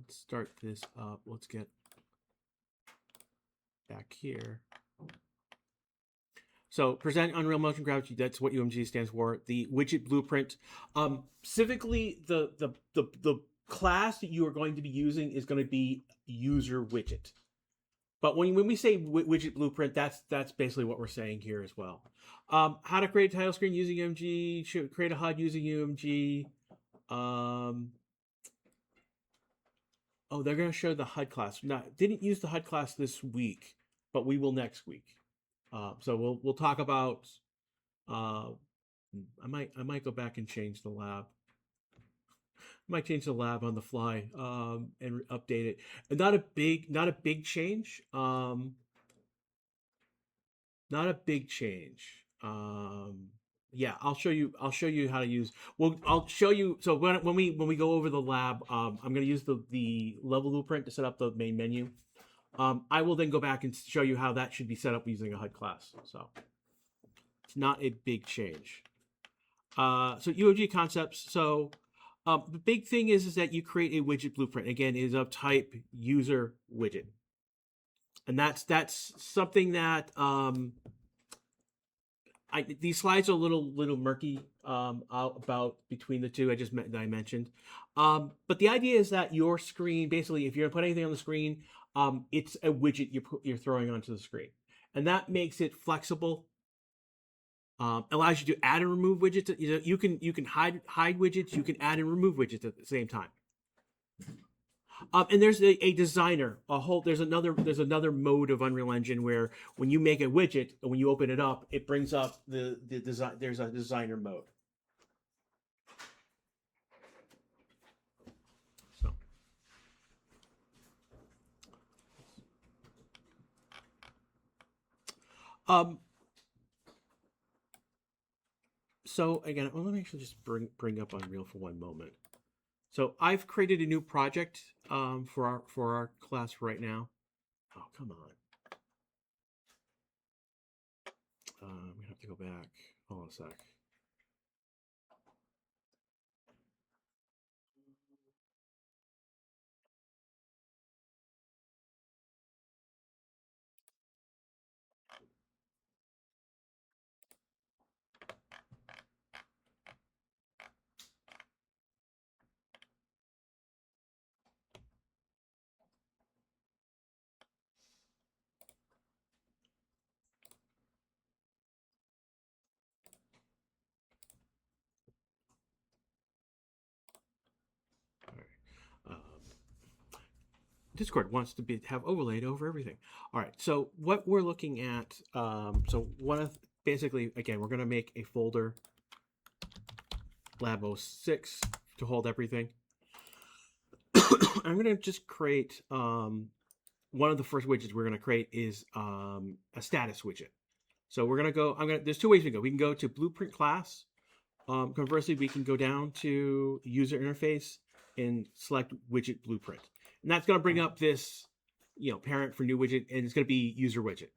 let's start this up. Let's get back here. So present Unreal Motion Graphics, that's what UMG stands for. The widget blueprint. Specifically, the class that you are going to be using is going to be user widget. But when we say widget blueprint, that's basically what we're saying here as well. How to create a title screen using UMG, should create a HUD using UMG. Oh, they're going to show the HUD class. Didn't use the HUD class this week, but we will next week. So we'll talk about. I might go back and change the lab. I might change the lab on the fly and update it. Not a big change. Not a big change. Yeah, I'll show you how to use. Well, I'll show you. So when we go over the lab, I'm going to use the level blueprint to set up the main menu. I will then go back and show you how that should be set up using a HUD class. So it's not a big change. So UMG concepts. So the big thing is that you create a widget blueprint. Again, it is of type user widget, and that's something that these slides are a little murky about between the two that I mentioned. But the idea is that your screen, basically, if you're gonna put anything on the screen, it's a widget you're throwing onto the screen, and that makes it flexible. Allows you to add and remove widgets. You can hide widgets. You can add and remove widgets at the same time. And there's a designer. There's another mode of Unreal Engine where when you make a widget and when you open it up, it brings up the design. There's a designer mode. So again, let me actually just bring up Unreal for one moment. So I've created a new project for our class right now. Oh, come on. I'm gonna have to go back. Hold on a sec. Discord wants to have overlaid over everything. All right, so what we're looking at, so basically, again, we're going to make a folder, Lab 06, to hold everything. I'm going to just create, one of the first widgets we're going to create is a status widget. So we're going to go, there's two ways we can go. We can go to blueprint class. Conversely, we can go down to user interface and select widget blueprint. And that's going to bring up this, parent for new widget, and it's going to be user widget.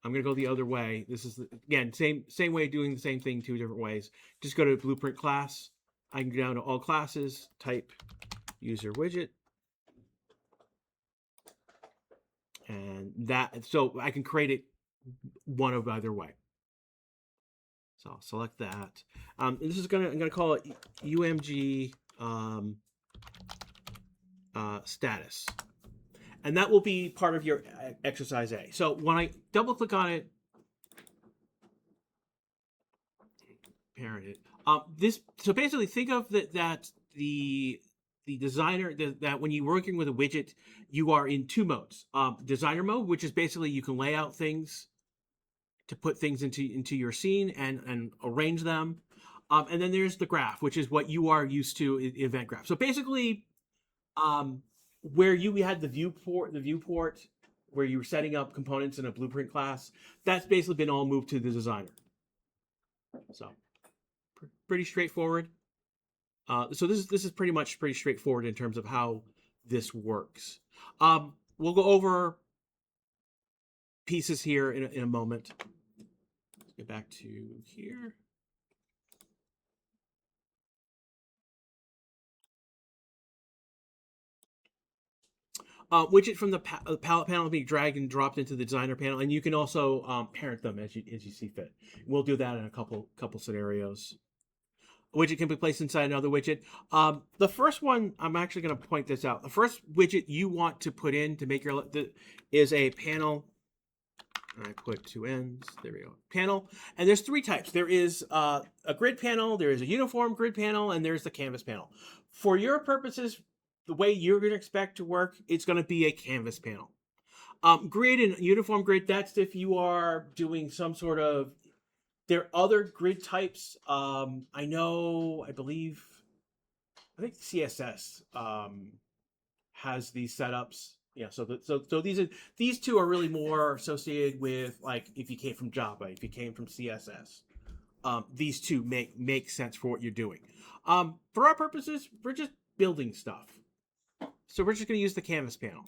I'm going to go the other way. This is, again, same way of doing the same thing, two different ways. Just go to blueprint class. I can go down to all classes, type user widget. And so I can create it one of either way. So I'll select that. I'm going to call it UMG status. And that will be part of your exercise A. So when I double click on it, parent it. So basically think of that the designer, that when you're working with a widget, you are in two modes. Designer mode, which is basically you can lay out things to put things into your scene and arrange them. And then there's the graph, which is what you are used to, event graph. So basically, where you had the viewport where you were setting up components in a blueprint class, that's basically been all moved to the designer. So pretty straightforward. So this is pretty straightforward in terms of how this works. We'll go over pieces here in a moment. Let's get back to here. Widget from the palette panel will be dragged and dropped into the designer panel, and you can also parent them as you see fit. We'll do that in a couple scenarios. A widget can be placed inside another widget. The first one, I'm actually going to point this out. The first widget you want to put in to make your is a panel. I put two ends. There we go. Panel. And there's three types. There is a grid panel, there is a uniform grid panel, and there's the canvas panel. For your purposes, the way you're going to expect to work, it's going to be a canvas panel. Grid and uniform grid, that's if you are doing some sort of... There are other grid types. I think CSS has these setups. Yeah, so these two are really more associated with, like, if you came from Java, if you came from CSS. These two make sense for what you're doing. For our purposes, we're just building stuff. So we're just going to use the canvas panel.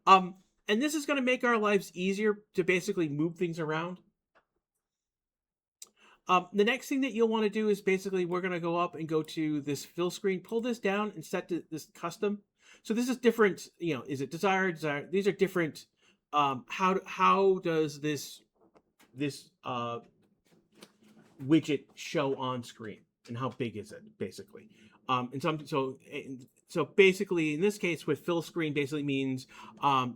And this is going to make our lives easier to basically move things around. The next thing that you'll want to do is basically we're going to go up and go to this fill screen, pull this down and set this custom. So this is different, is it desired? These are different. How does this widget show on screen, and how big is it basically? So basically in this case with fill screen basically means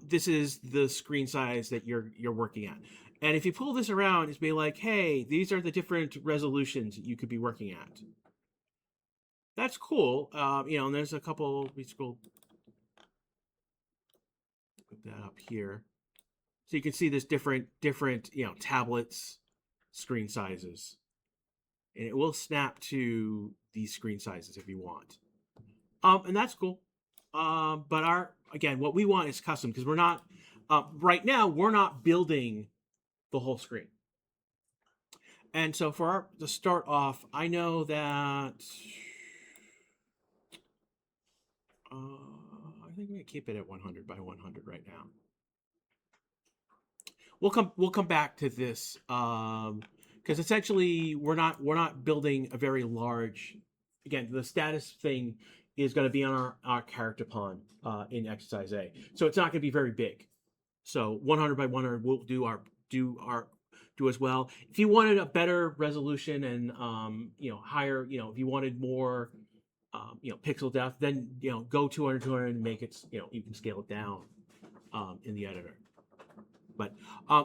this is the screen size that you're working at. And if you pull this around, it's be like, hey, these are the different resolutions that you could be working at. That's cool. And there's a couple, we scroll, put that up here. So you can see there's different, tablets, screen sizes. And it will snap to these screen sizes if you want. And that's cool. But again, what we want is custom, because we're not, right now, we're not building the whole screen. And so to start off, I know that I think I'm gonna keep it at 100 by 100 right now. We'll come back to this because essentially we're not building a very large. Again, the status thing is going to be on our character pawn in exercise A, so it's not going to be very big. So 100 by 100 we'll do as well. If you wanted a better resolution and higher, if you wanted more pixel depth, then go 200 and make it, you can scale it down in the editor. But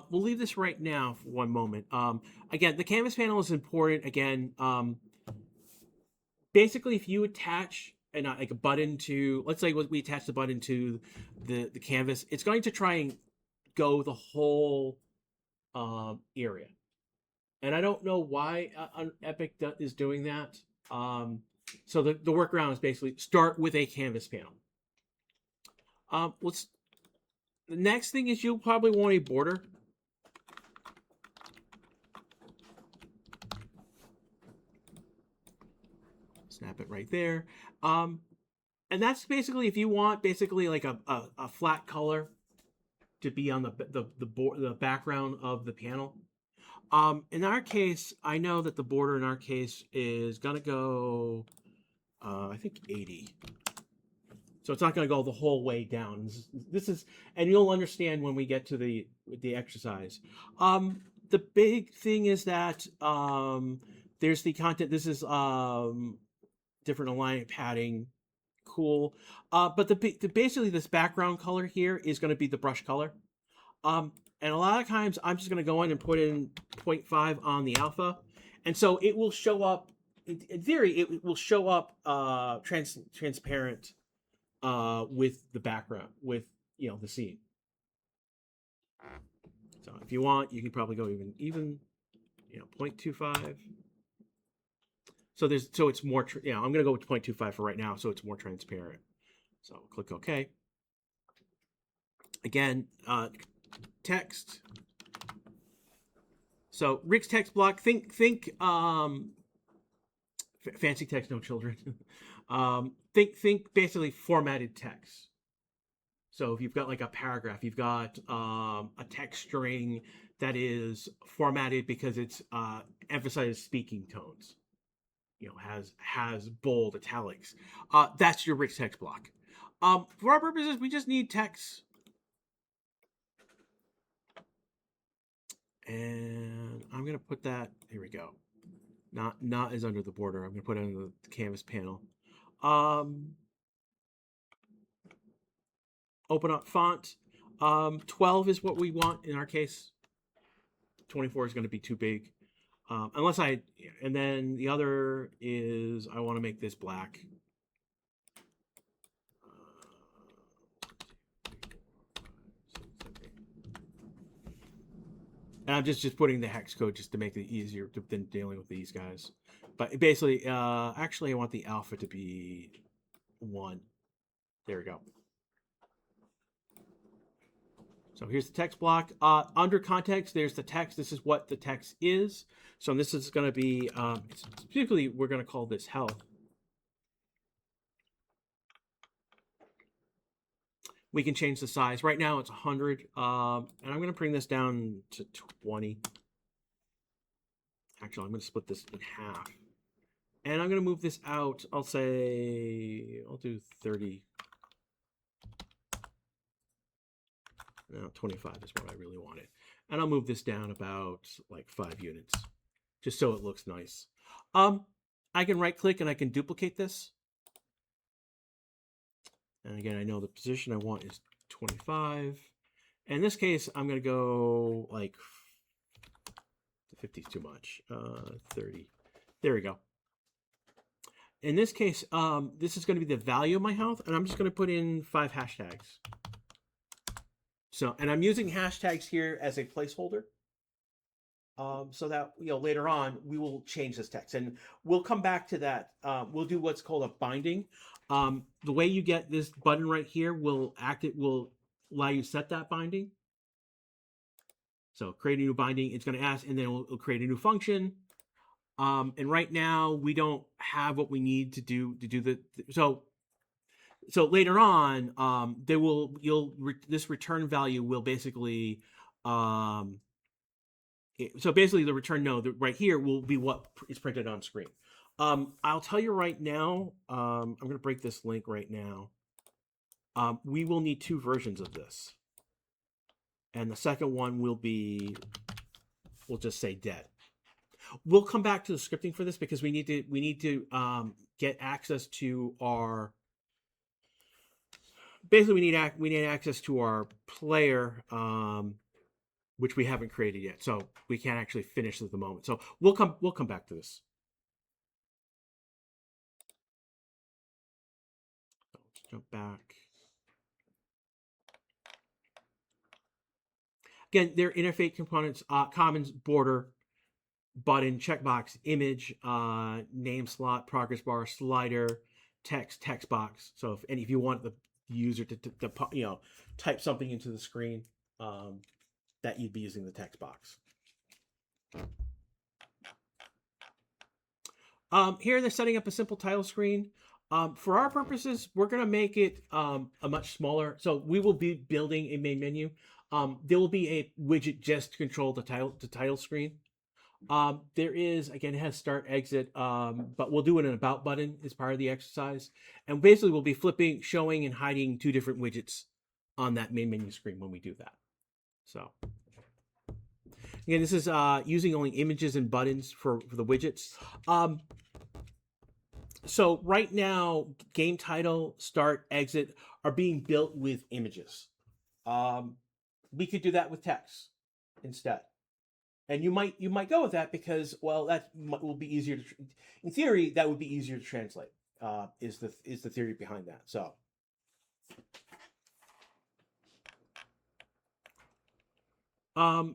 we'll leave this right now for one moment. Again, the canvas panel is important. Again, basically if you attach like a button to, let's say we attach the button to the canvas, it's going to try and go the whole area. And I don't know why Epic is doing that. So the workaround is basically start with a canvas panel. The next thing is you'll probably want a border. Snap it right there. And that's basically if you want basically like a flat color to be on the background of the panel. In our case, I know that the border in our case is gonna go I think 80. So it's not going to go the whole way down. This is, and you'll understand when we get to the exercise. The big thing is that there's the content. This is different alignment padding, cool. But basically this background color here is going to be the brush color. And a lot of times I'm just going to go in and put in 0.5 on the alpha, and so it will show up. In theory, it will show up transparent. With the background, with the scene. So if you want, you can probably go even 0.25. So it's more. I'm gonna go with 0.25 for right now, so it's more transparent. So click OK. Again, text. So Rick's text block. Think. Fancy text, no children. Think basically formatted text. So if you've got like a paragraph, you've got a text string that is formatted because it's emphasizes speaking tones. Has bold italics. That's your rich text block. For our purposes, we just need text. And I'm going to put that, here we go. Not as under the border. I'm going to put it under the canvas panel. Open up font. 12 is what we want in our case. 24 is going to be too big. And then the other is I want to make this black. And I'm just putting the hex code just to make it easier than dealing with these guys. But basically, actually, I want the alpha to be 1. There we go. So here's the text block. Under context, there's the text. This is what the text is. So this is going to be, specifically, we're going to call this health. We can change the size. Right now it's 100. And I'm going to bring this down to 20. Actually, I'm going to split this in half. And I'm going to move this out. I'll do 30. No, 25 is what I really wanted. And I'll move this down about like 5 units, just so it looks nice. I can right click and I can duplicate this. And again, I know the position I want is 25. In this case, I'm going to go like 50 is too much. 30. There we go. In this case, this is going to be the value of my health, and I'm just going to put in 5 hashtags. So, and I'm using hashtags here as a placeholder, so that later on we will change this text, and we'll come back to that. We'll do what's called a binding. The way you get this button right here will allow you to set that binding. So create a new binding. It's going to ask, and then it'll create a new function. And right now we don't have what we need to do so later on, this return value will basically, so basically the return node right here will be what is printed on screen. I'll tell you right now, I'm going to break this link right now. We will need 2 versions of this. And the second one will be, we'll just say dead. We'll come back to the scripting for this because we need to get access to our, basically we need access to our player, which we haven't created yet. So we can't actually finish at the moment. So we'll come back to this. Let's jump back. Again, they're interface components, commons, border, button, checkbox, image, name slot, progress bar, slider, text box. So if you want the user to type something into the screen, that you'd be using the text box. Here they're setting up a simple title screen. For our purposes, we're going to make it a much smaller. So we will be building a main menu. There will be a widget just to control the title screen. There is, again, it has start, exit, but we'll do it an about button as part of the exercise. And basically we'll be showing and hiding 2 different widgets on that main menu screen when we do that. So again, this is using only images and buttons for the widgets. So right now, game title, start, exit are being built with images. We could do that with text instead. And you might go with that because, well, that will be easier to, in theory, that would be easier to translate, is the theory behind that. So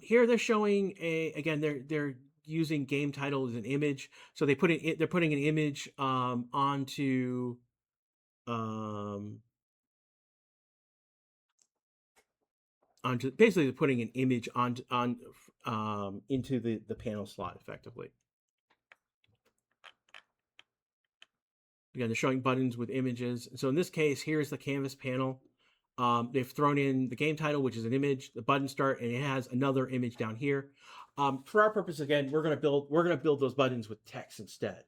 here they're showing again, they're using game title as an image. So they're putting an image onto basically they're putting an image into the panel slot effectively. Again, they're showing buttons with images. So in this case, here's the canvas panel. They've thrown in the game title, which is an image, the button start, and it has another image down here. For our purpose, again, we're gonna build those buttons with text instead.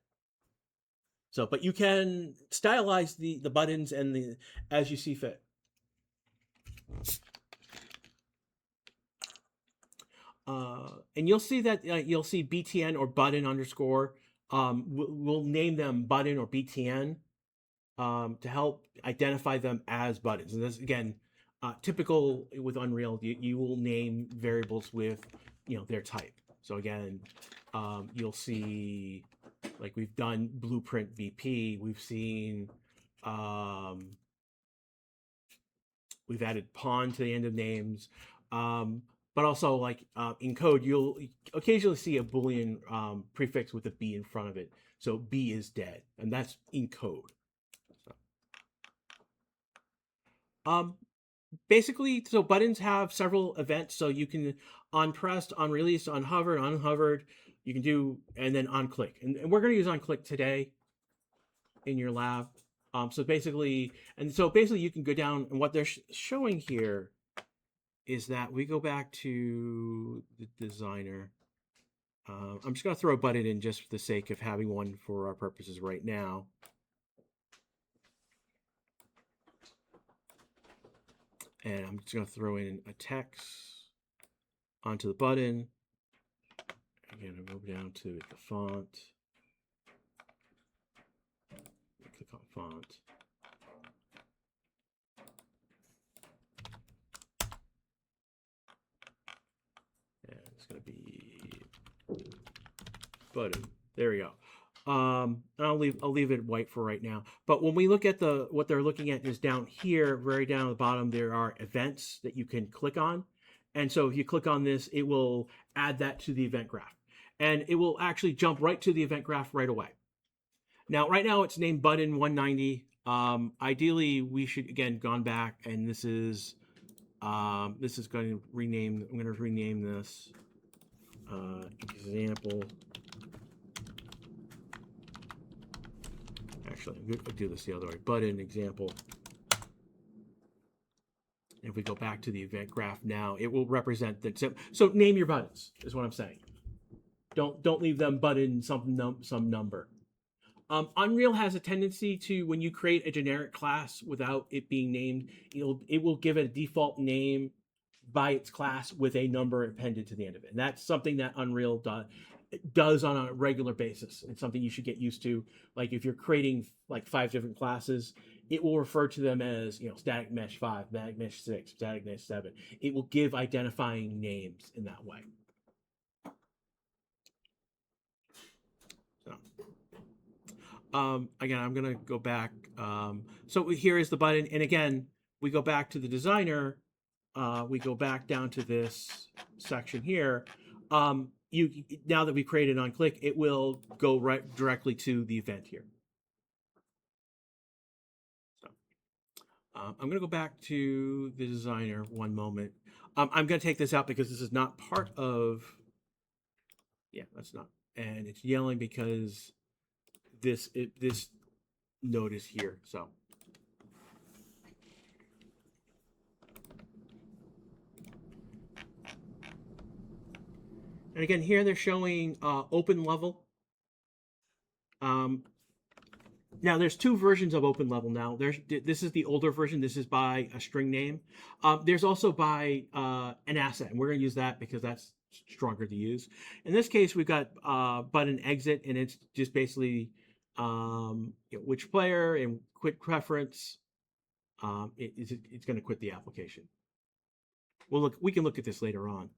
So, but you can stylize the buttons and the as you see fit. And you'll see that you'll see BTN or button underscore. We'll name them button or BTN to help identify them as buttons. And this again, typical with Unreal, you will name variables with their type. So again, you'll see like we've done blueprint VP. We've seen we've added pawn to the end of names. But also like in code, you'll occasionally see a Boolean prefix with a B in front of it. So B is dead, and that's in code. So, basically, so buttons have several events. So you can on pressed, on release, on hovered, unhovered. You can do, and then on click. And we're going to use on click today in your lab. So basically you can go down, and what they're showing here is that we go back to the designer. I'm just going to throw a button in just for the sake of having one for our purposes right now. And I'm just going to throw in a text onto the button. Again, I'll go down to the font. Click on font. And it's going to be button. There we go. And I'll leave it white for right now. But when we look at what they're looking at is down here, very down at the bottom, there are events that you can click on. And so if you click on this, it will add that to the event graph. And it will actually jump right to the event graph right away. Now, right now it's named button 190. Ideally, we should again gone back, and this is going to rename. I'm going to rename this example. Actually, I'm going to do this the other way. Button example. If we go back to the event graph now, it will represent the. So name your buttons is what I'm saying. Don't leave them button some number. Unreal has a tendency to, when you create a generic class without it being named, it will give it a default name by its class with a number appended to the end of it. And that's something that Unreal does on a regular basis. It's something you should get used to. Like if you're creating like 5 different classes, it will refer to them as static mesh 5, static mesh 6, static mesh 7. It will give identifying names in that way. Again, I'm going to go back. So here is the button. And again, we go back to the designer. We go back down to this section here. Now that we created on click, it will go right directly to the event here. So I'm going to go back to the designer one moment. I'm going to take this out because this is not part of. Yeah, that's not. And it's yelling because this node is here. So and again here they're showing open level. Now there's 2 versions of open level now. This is the older version. This is by a string name. There's also by an asset, and we're going to use that because that's stronger to use. In this case, we've got button exit, and it's just basically which player and quit preference. It's going to quit the application. Well, we can look at this later on.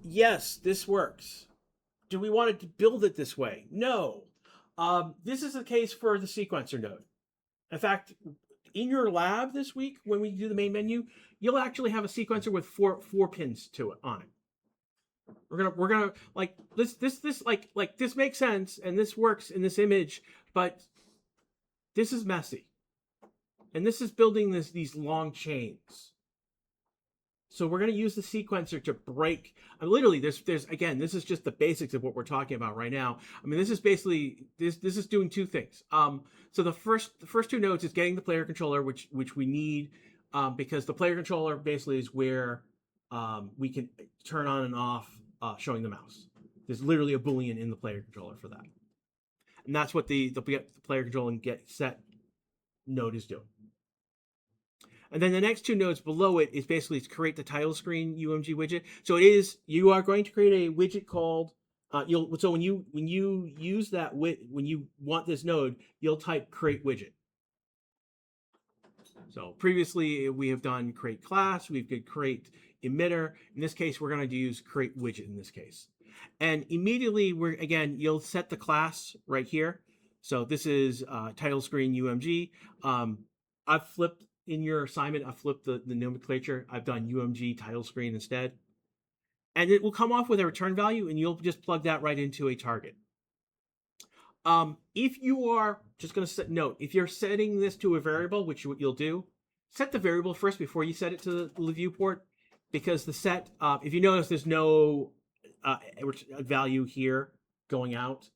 Yes, this works. Do we want to build it this way? No. This is the case for the sequencer node. In fact, in your lab this week, when we do the main menu, you'll actually have a sequencer with four pins to it on it. We're gonna like this this makes sense and this works in this image, but this is messy, and this is building these long chains. So we're going to use the sequencer to break. Literally, there's again, this is just the basics of what we're talking about right now. I mean, this is basically this is doing 2 things. So the first 2 nodes is getting the player controller, which we need because the player controller basically is where we can turn on and off showing the mouse. There's literally a Boolean in the player controller for that. And that's what the player controller and get set node is doing. And then the next two nodes below it is basically to create the title screen UMG widget. So you are going to create a widget called so when you use that when you want this node, you'll type create widget. So previously we have done create class, we've did create emitter. In this case, we're going to use create widget in this case. And immediately you'll set the class right here. So this is title screen UMG. I've flipped in your assignment, I flipped the nomenclature. I've done UMG title screen instead. And it will come off with a return value, and you'll just plug that right into a target. If you are just going to set note, if you're setting this to a variable, which what you'll do, set the variable first before you set it to the viewport, because the set, if you notice, there's no value here going out.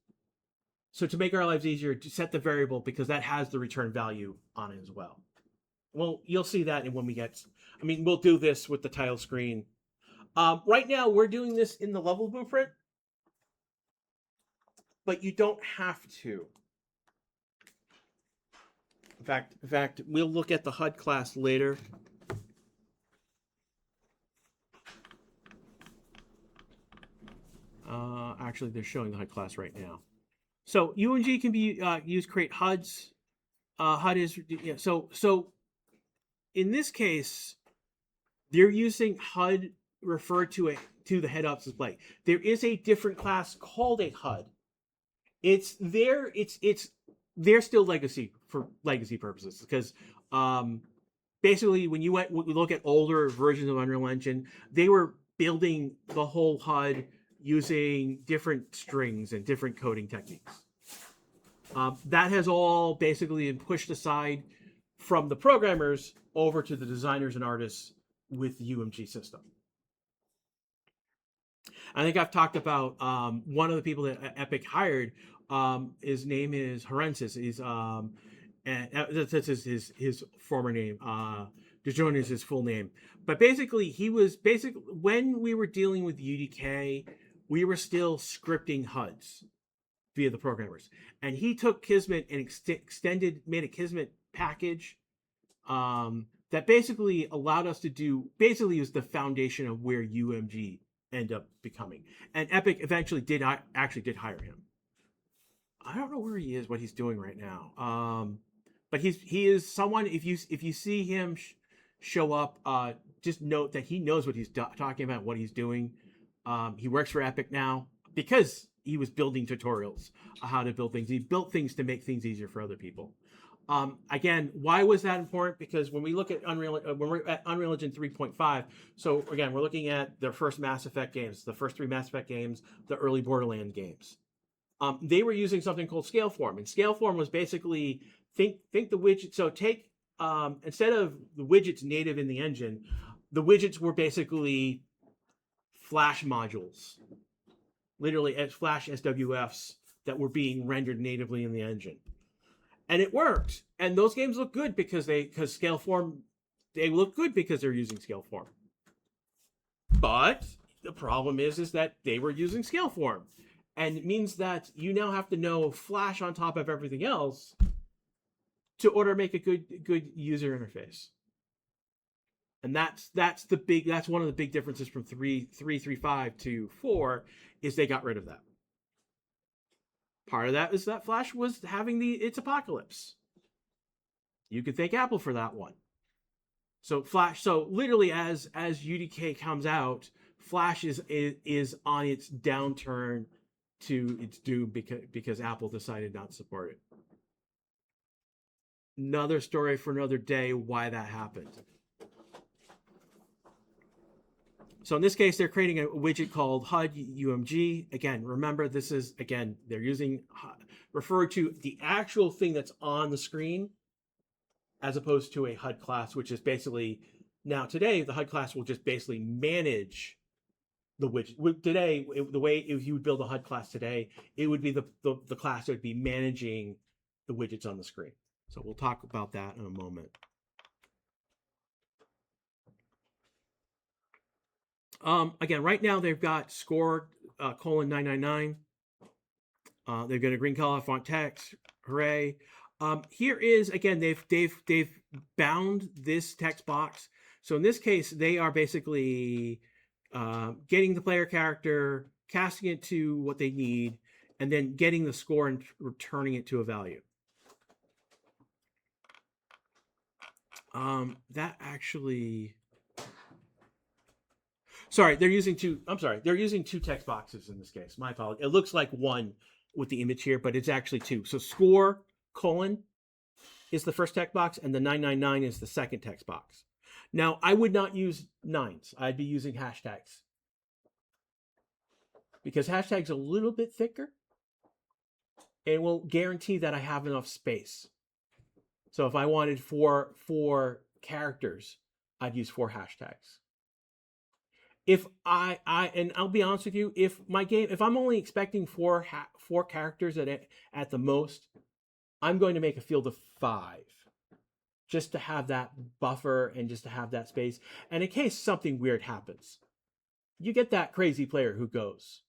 So to make our lives easier, to set the variable because that has the return value on it as well. Well, you'll see that when we get, we'll do this with the title screen. Right now, we're doing this in the level blueprint, but you don't have to. In fact, we'll look at the HUD class later. Actually, they're showing the HUD class right now. So UMG can be used to create HUDs. HUD is so. In this case, they're using HUD referred to the head-up display. There is a different class called a HUD. It's they're still legacy for legacy purposes because basically when we look at older versions of Unreal Engine, they were building the whole HUD using different strings and different coding techniques. That has all basically been pushed aside from the programmers over to the designers and artists with the UMG system. I think I've talked about one of the people that Epic hired. His name is Horensis. He's and that's his former name. DeJohn is his full name. But basically, when we were dealing with UDK, we were still scripting HUDs via the programmers, and he took Kismet and made a Kismet package that basically allowed us to do is the foundation of where UMG end up becoming. And Epic eventually did hire him. I don't know where he is, what he's doing right now. But he is someone. If you see him show up, just note that he knows what he's talking about, what he's doing. He works for Epic now because he was building tutorials on how to build things. He built things to make things easier for other people. Again, why was that important? Because when we look at when we're at Unreal Engine 3.5, so again, we're looking at their first Mass Effect games, the first 3 Mass Effect games, the early Borderlands games. They were using something called Scaleform, and Scaleform was basically think the widget. So take instead of the widgets native in the engine, the widgets were basically Flash modules, literally as Flash SWFs that were being rendered natively in the engine. And it worked. And those games look good because Scaleform, they look good because they're using Scaleform. But the problem is that they were using Scaleform. And it means that you now have to know Flash on top of everything else to make a good user interface. And that's one of the big differences from 3.3.5 to 4 is they got rid of that. Part of that is that Flash was having its apocalypse. You could thank Apple for that one. So literally as UDK comes out, Flash is on its downturn to its doom because Apple decided not to support it. Another story for another day why that happened. So in this case, they're creating a widget called HUD UMG. Again, remember they're using referred to the actual thing that's on the screen as opposed to a HUD class, which is basically today the HUD class will just basically manage the widget. Today, the way if you would build a HUD class today, it would be the class that would be managing the widgets on the screen. So we'll talk about that in a moment. Again, right now they've got score colon 999. They've got a green color font text. Hooray! Here is again they've bound this text box. So in this case, they are basically getting the player character, casting it to what they need, and then getting the score and returning it to a value. That actually. Sorry, they're using two. I'm sorry, they're using two text boxes in this case. My apology. It looks like one with the image here, but it's actually two. So score colon is the first text box, and the 999 is the second text box. Now, I would not use nines. I'd be using hashtags because hashtags a little bit thicker and will guarantee that I have enough space. So if I wanted four characters, I'd use 4 hashtags. If I and I'll be honest with you, if I'm only expecting four characters at the most, I'm going to make a field of 5 just to have that buffer and just to have that space. And in case something weird happens, you get that crazy player who goes.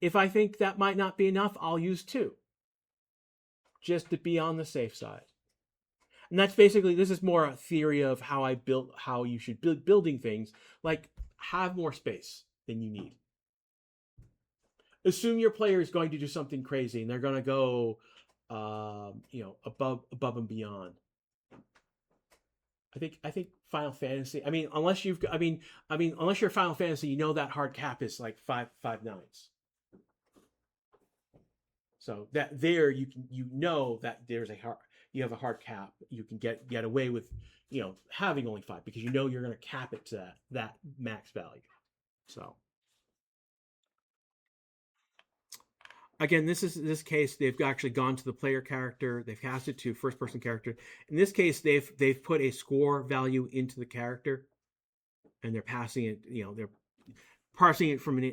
If I think that might not be enough, I'll use 2 just to be on the safe side. And that's basically, this is more a theory of how you should building things, like have more space than you need. Assume your player is going to do something crazy and they're going to go, above and beyond. I think Final Fantasy. Unless you're Final Fantasy, you know that hard cap is like five nines. So that there you know that there's you have a hard cap. You can get away with having only 5 because you're going to cap it to that max value. So again, this case they've actually gone to the player character. They've cast it to first person character. In this case, they've put a score value into the character, and they're passing it. They're parsing it from an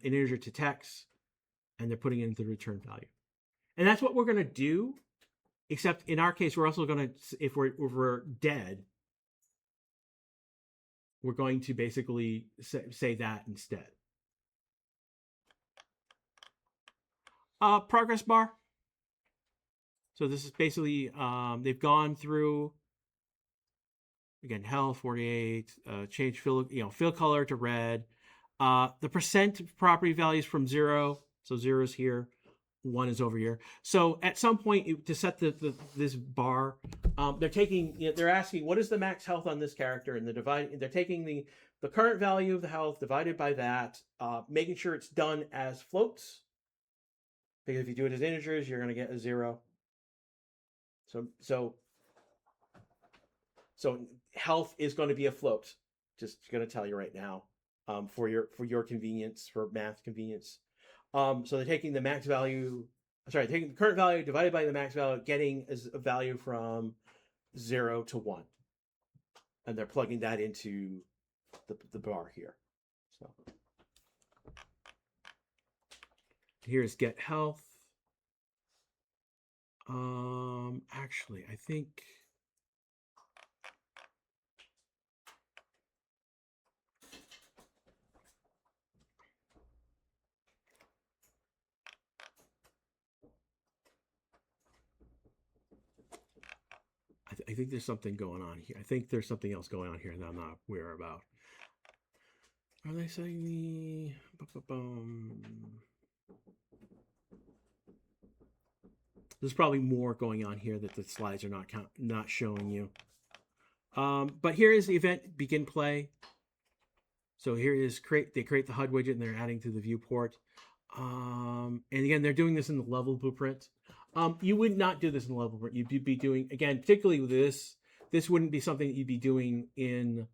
integer to text, and they're putting it into the return value. And that's what we're going to do. Except in our case, we're also going to, if we're dead, we're going to basically say that instead. Progress bar. So this is basically, they've gone through, again, health, 48, change fill color to red. The percent property values from 0. So 0 is here. 1 is over here. So at some point to set this bar, they're asking what is the max health on this character, and they're taking the current value of the health divided by that, making sure it's done as floats, because if you do it as integers, you're going to get a 0. So health is going to be a float. Just going to tell you right now, for your convenience, for math convenience. So they're taking the max value, taking the current value divided by the max value, getting a value from 0 to 1. And they're plugging that into the bar here. So here's get health. Actually, I think I think there's something going on here. I think there's something else going on here that I'm not aware about. Are they saying the... There's probably more going on here that the slides are not showing you. But here is the event begin play. So here is they create the HUD widget and they're adding to the viewport. And again, they're doing this in the level blueprint. You would not do this in the level blueprint. You'd be doing, again, particularly with this wouldn't be something that you'd be doing in,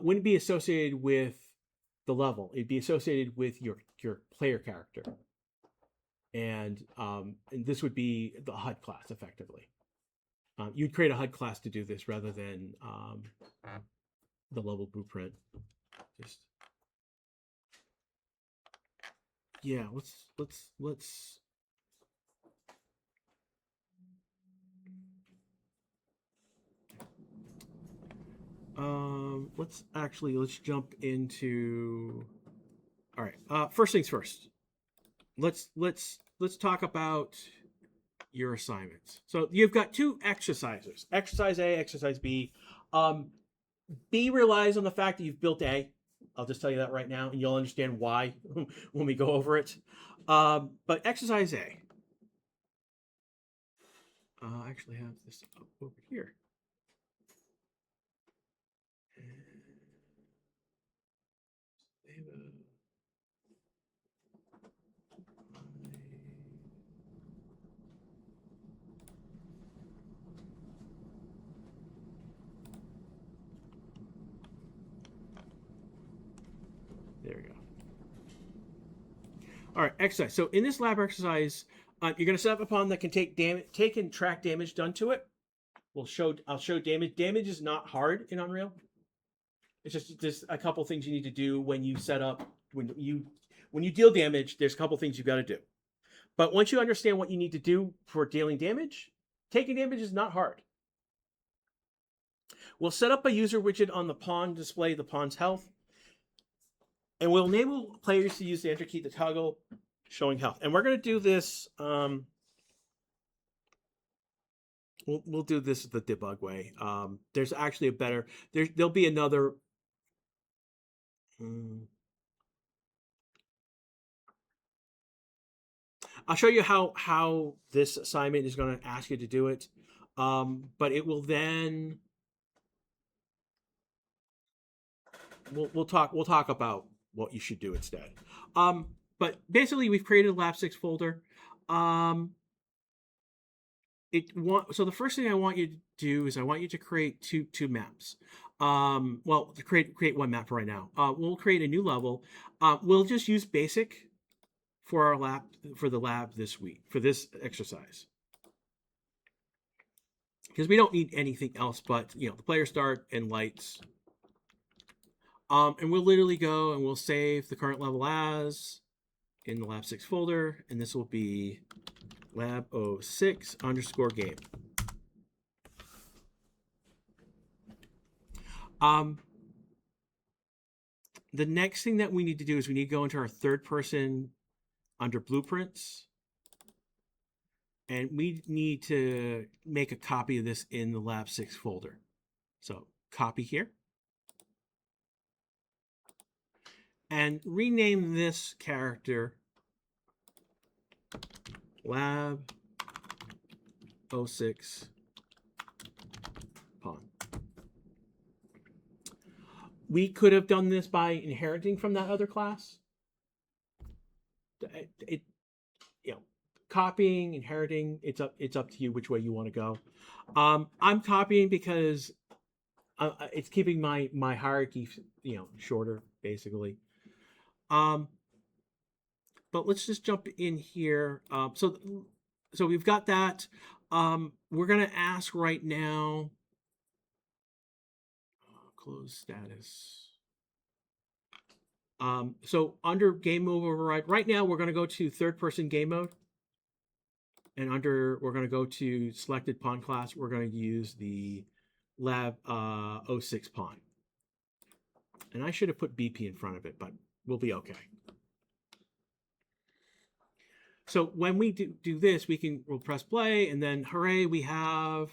wouldn't be associated with the level. It'd be associated with your player character. And this would be the HUD class, effectively. You'd create a HUD class to do this rather than the level blueprint. Just yeah, let's Let's jump into. All right. First things first. Let's talk about your assignments. So you've got two exercises: exercise A, exercise B. Um, B relies on the fact that you've built A. I'll just tell you that right now, and you'll understand why when we go over it. But exercise A. I actually have this up over here. There we go. All right, exercise. So in this lab exercise, you're going to set up a pawn that can take and track damage done to it. I'll show damage. Damage is not hard in Unreal. It's just there's a couple things you need to do when you set up when you deal damage. There's a couple things you've got to do. But once you understand what you need to do for dealing damage, taking damage is not hard. We'll set up a user widget on the pawn to display the pawn's health. And we'll enable players to use the enter key to toggle showing health. And we're going to do this. We'll do this the debug way. There's actually a better. There'll be another. I'll show you how this assignment is going to ask you to do it. But it will then. We'll talk about what you should do instead. But basically, we've created a Lab 6 folder. So the first thing I want you to do is I want you to create two maps. Well, to create one map right now. We'll create a new level. We'll just use basic for our lab for the lab this week for this exercise because we don't need anything else but the player start and lights. And we'll literally go and we'll save the current level as in the Lab 6 folder, and this will be Lab 06 _ game. The next thing that we need to do is we need to go into our third person under blueprints, and we need to make a copy of this in the Lab 6 folder. So copy here. And rename this character Lab 06 pawn. We could have done this by inheriting from that other class. Copying, inheriting, it's up to you which way you want to go. I'm copying because it's keeping my hierarchy shorter basically. But let's just jump in here. So we've got that. We're going to ask right now. Close status. So under game mode override, right now we're going to go to third person game mode. And we're going to go to selected pawn class. We're going to use the Lab 06 pawn. And I should have put BP in front of it, but we'll be okay. So when we do this, we'll press play, and then hooray, we have.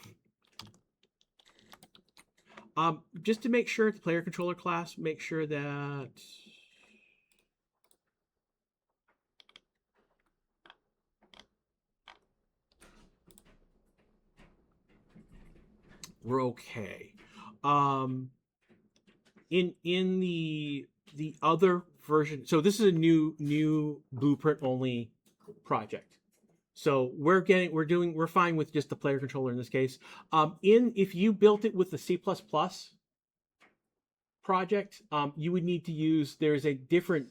Just to make sure the player controller class, make sure that. We're okay. In the other version, so this is a new blueprint only project. So we're fine with just the player controller in this case. If you built it with the C++ project, you would need to use. There's a different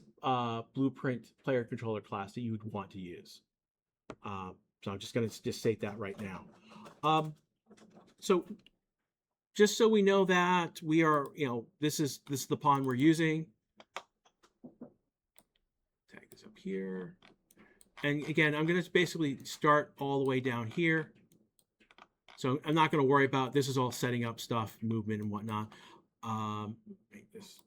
blueprint player controller class that you would want to use. So I'm just going to state that right now. So just so we know that we are, this is the pawn we're using. Tag this up here. And again, I'm going to basically start all the way down here. So I'm not going to worry about, this is all setting up stuff, movement and whatnot. Make this.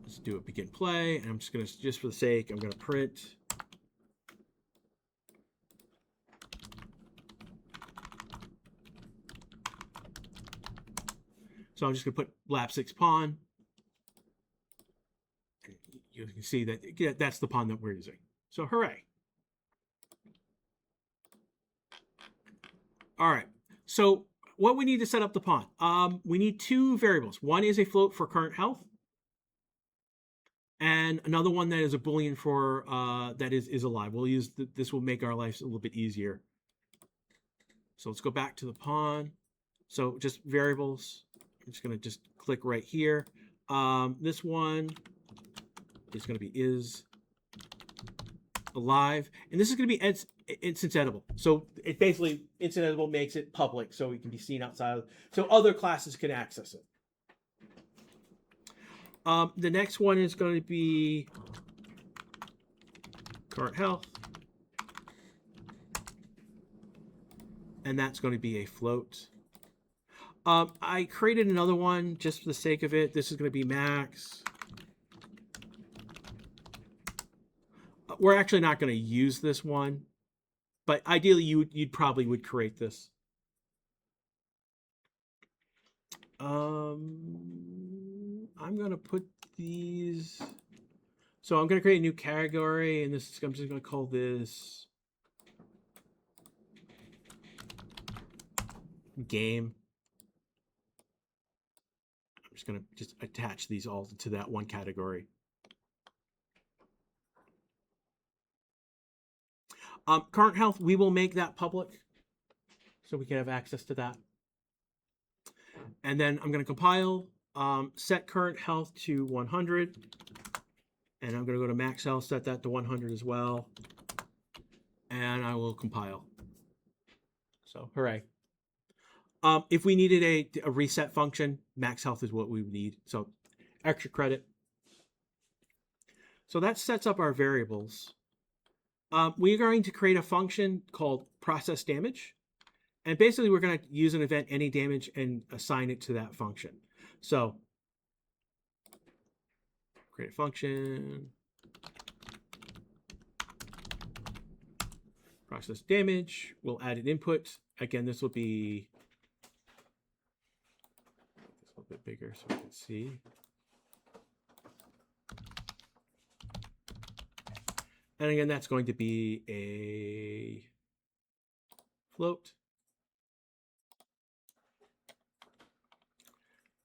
Let's do a begin play, and I'm just gonna, just for the sake, I'm gonna print. So I'm just gonna put lap 6 pawn. You can see that that's the pawn that we're using. So hooray. All right. So what we need to set up the pawn, we need two variables. One is a float for current health, and another one that is a boolean for that is alive. We'll use this will make our lives a little bit easier. So let's go back to the pawn. So just variables. I'm just gonna just click right here. This one is gonna be is alive, and this is gonna be instance editable. So it basically instance editable makes it public, so it can be seen outside of, so other classes can access it. The next one is going to be current health, and that's going to be a float. I created another one just for the sake of it. This is going to be max. We're actually not going to use this one, but ideally you'd probably would create this. I'm going to put these. So I'm going to create a new category, and this is, I'm just going to call this game. I'm just going to just attach these all to that one category. Current health, we will make that public so we can have access to that. And then I'm going to compile, set current health to 100. And I'm going to go to max health, set that to 100 as well. And I will compile. So, hooray. If we needed a reset function, max health is what we would need. So, extra credit. So that sets up our variables. We're going to create a function called process damage. And basically, we're going to use an event any damage and assign it to that function. So, create a function. Process damage. We'll add an input. Again, this will be a little bit bigger so we can see. And again, that's going to be a float.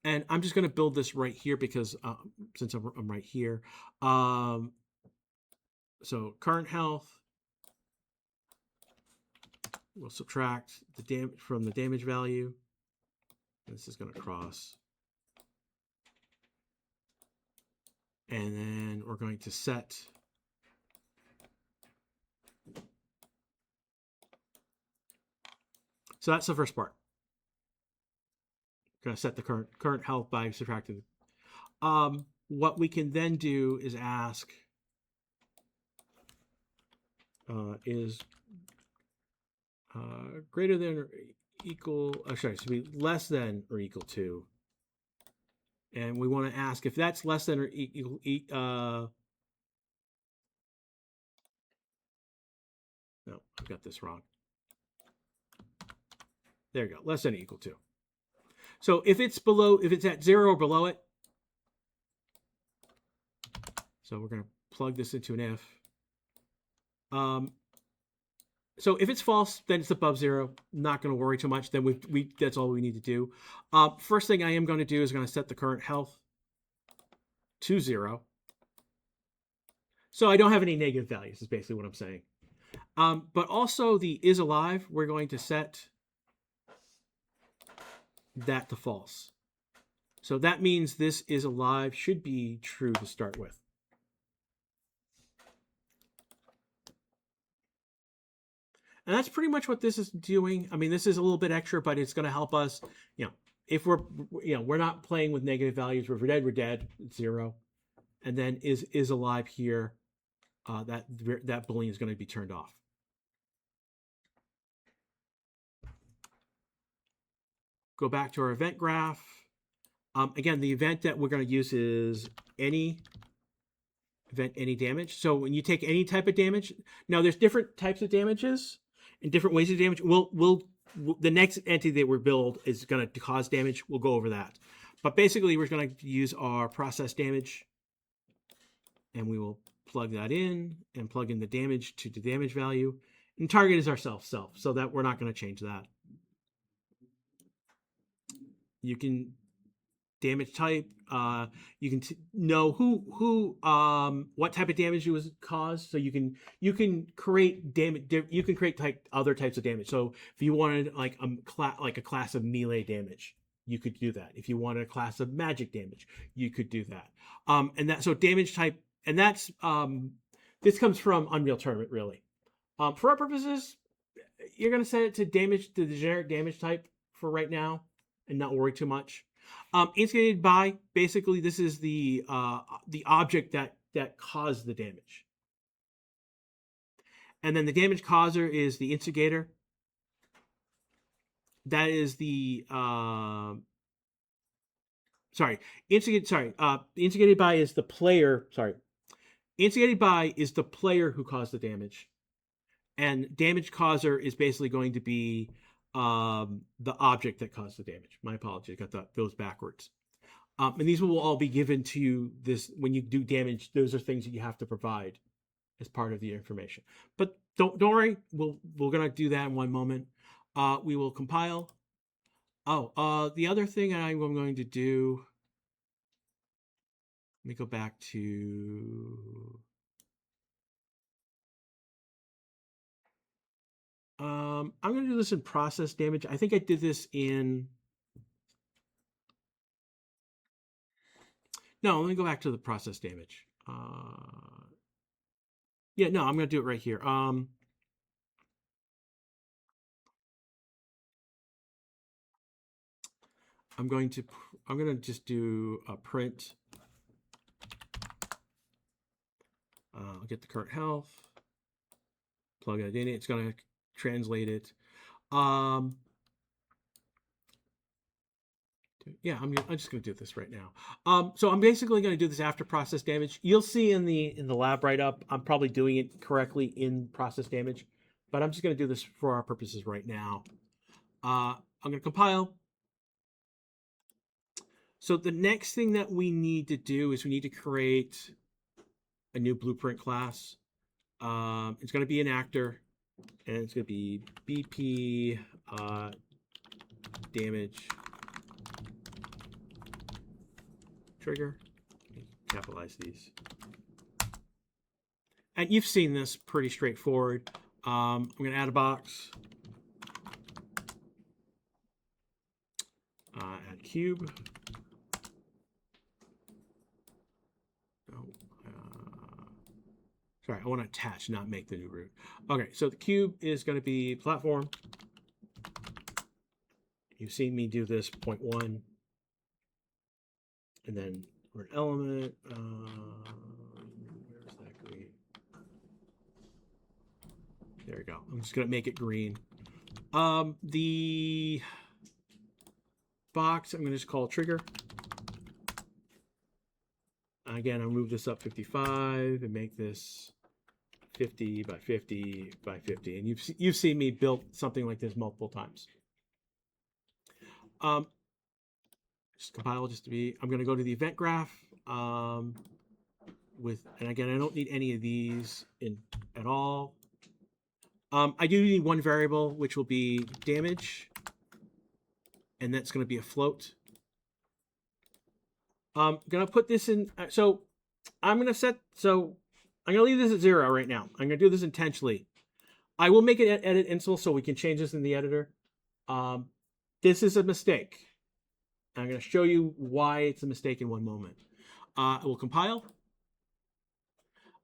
And I'm just going to build this right here because since I'm right here. So current health. We'll subtract the damage from the damage value. This is going to cross. And then we're going to set so that's the first part. Going to set the current health by subtracting. What we can then do is ask is greater than or equal, sorry, so be less than or equal to. And we want to ask if that's less than or equal, no, I've got this wrong. There you go, less than or equal to. So if it's below, if it's at 0 or below it, so we're going to plug this into an if. So if it's false, then it's above 0. Not going to worry too much. Then that's all we need to do. First thing I am going to do is going to set the current health to 0. So I don't have any negative values is basically what I'm saying. But also the is alive, we're going to set that to false. So that means this is alive should be true to start with. And that's pretty much what this is doing. I mean, this is a little bit extra, but it's going to help us, if we're not playing with negative values. If we're dead, it's 0. And then is alive here, that boolean is going to be turned off. go back to our event graph. Again, the event that we're going to use is any event, any damage. So when you take any type of damage, now there's different types of damages and different ways of damage. The next entity that we build is going to cause damage. We'll go over that. But basically, we're going to use our process damage, and we will plug that in and plug in the damage to the damage value. And target is our self, so that we're not going to change that. You can damage type. You can know what type of damage it was caused. So you can create damage. You can create other types of damage. So if you wanted like a class of melee damage, you could do that. If you wanted a class of magic damage, you could do that. So damage type, and that's this comes from Unreal Tournament really. For our purposes, you're going to set it to the generic damage type for right now, and not worry too much. Instigated by, basically, this is the object that caused the damage, and then the damage causer is the instigator. That is the instigated by is the player. Instigated by is the player who caused the damage, and damage causer is basically going to be the object that caused the damage. My apologies, I got those backwards. And these will all be given to you when you do damage. Those are things that you have to provide as part of the information. But don't worry, we're gonna do that in one moment. We will compile. The other thing I'm going to do. Let me go back to. I'm going to do this in process damage. I think I did this in. No, let me go back to the process damage. Yeah, no, I'm going to do it right here. I'm going to just do a print. I'll get the current health. Plug it in. It's going to translate it. Yeah, I'm just going to do this right now. So I'm basically going to do this after process damage. You'll see in the lab write-up, I'm probably doing it correctly in process damage, but I'm just going to do this for our purposes right now. I'm going to compile. So the next thing that we need to do is we need to create a new blueprint class. It's going to be an actor, and it's going to be BP damage trigger. Capitalize these. And you've seen this pretty straightforward. I'm going to add a box. Add cube. Sorry, I want to attach, not make the new root. Okay, so the cube is going to be platform. You've seen me do this 0.1. And then for an element, where's that green? There we go. I'm just going to make it green. The box, I'm going to just call trigger. Again, I'll move this up 55 and make this 50 by 50 by 50. And you've seen me build something like this multiple times. Just compile just to be, I'm going to go to the event graph and again, I don't need any of these at all. I do need one variable, which will be damage, and that's going to be a float. I'm going to put this in, I'm going to leave this at 0 right now. I'm going to do this intentionally. I will make it edit install so we can change this in the editor. This is a mistake. I'm going to show you why it's a mistake in one moment. I will compile.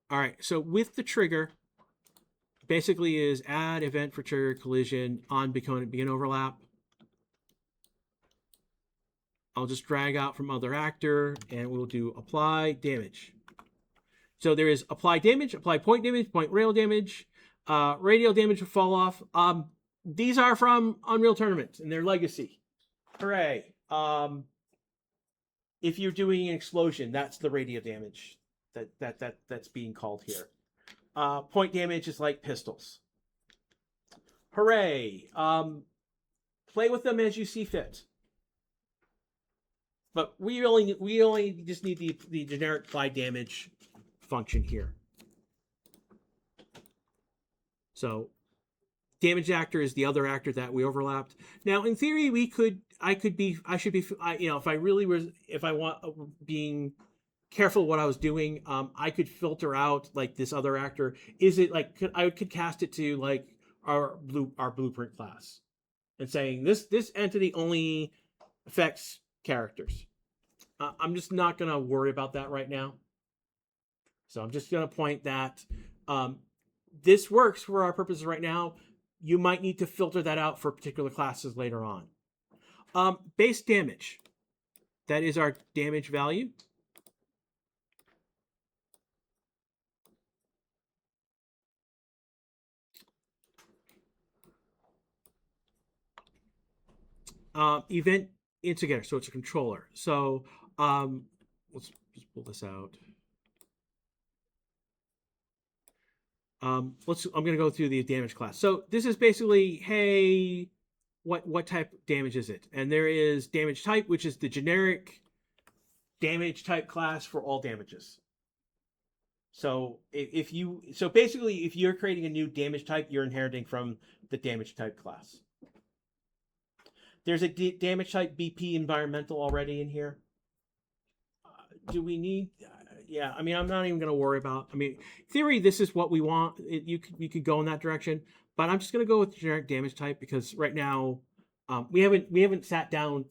All right, so with the trigger, basically is add event for trigger collision on begin overlap. I'll just drag out from other actor, and we'll do apply damage. So there is apply damage, apply point damage, point rail damage, radial damage will fall off. These are from Unreal Tournament and their legacy. Hooray. If you're doing an explosion, that's the radio damage that's being called here. Point damage is like pistols. Hooray. Play with them as you see fit. But we only just need the generic apply damage function here. So damage actor is the other actor that we overlapped. Now, in theory, I should be, if I want being careful what I was doing, I could filter out like this other actor. Is it like I could cast it to like our blueprint class, and saying this entity only affects characters. I'm just not gonna worry about that right now. So I'm just gonna point that this works for our purposes right now. You might need to filter that out for particular classes later on. Base damage. That is our damage value. Event instigator. So it's a controller. So let's just pull this out. I'm going to go through the damage class. So this is basically, hey, what type of damage is it? And there is damage type, which is the generic damage type class for all damages. So if you're creating a new damage type, you're inheriting from the damage type class. There's a damage type BP environmental already in here. Do we need? Yeah, I mean, I'm not even going to worry about. I mean, theory, this is what we want. You could go in that direction, but I'm just going to go with generic damage type because right now we haven't sat down.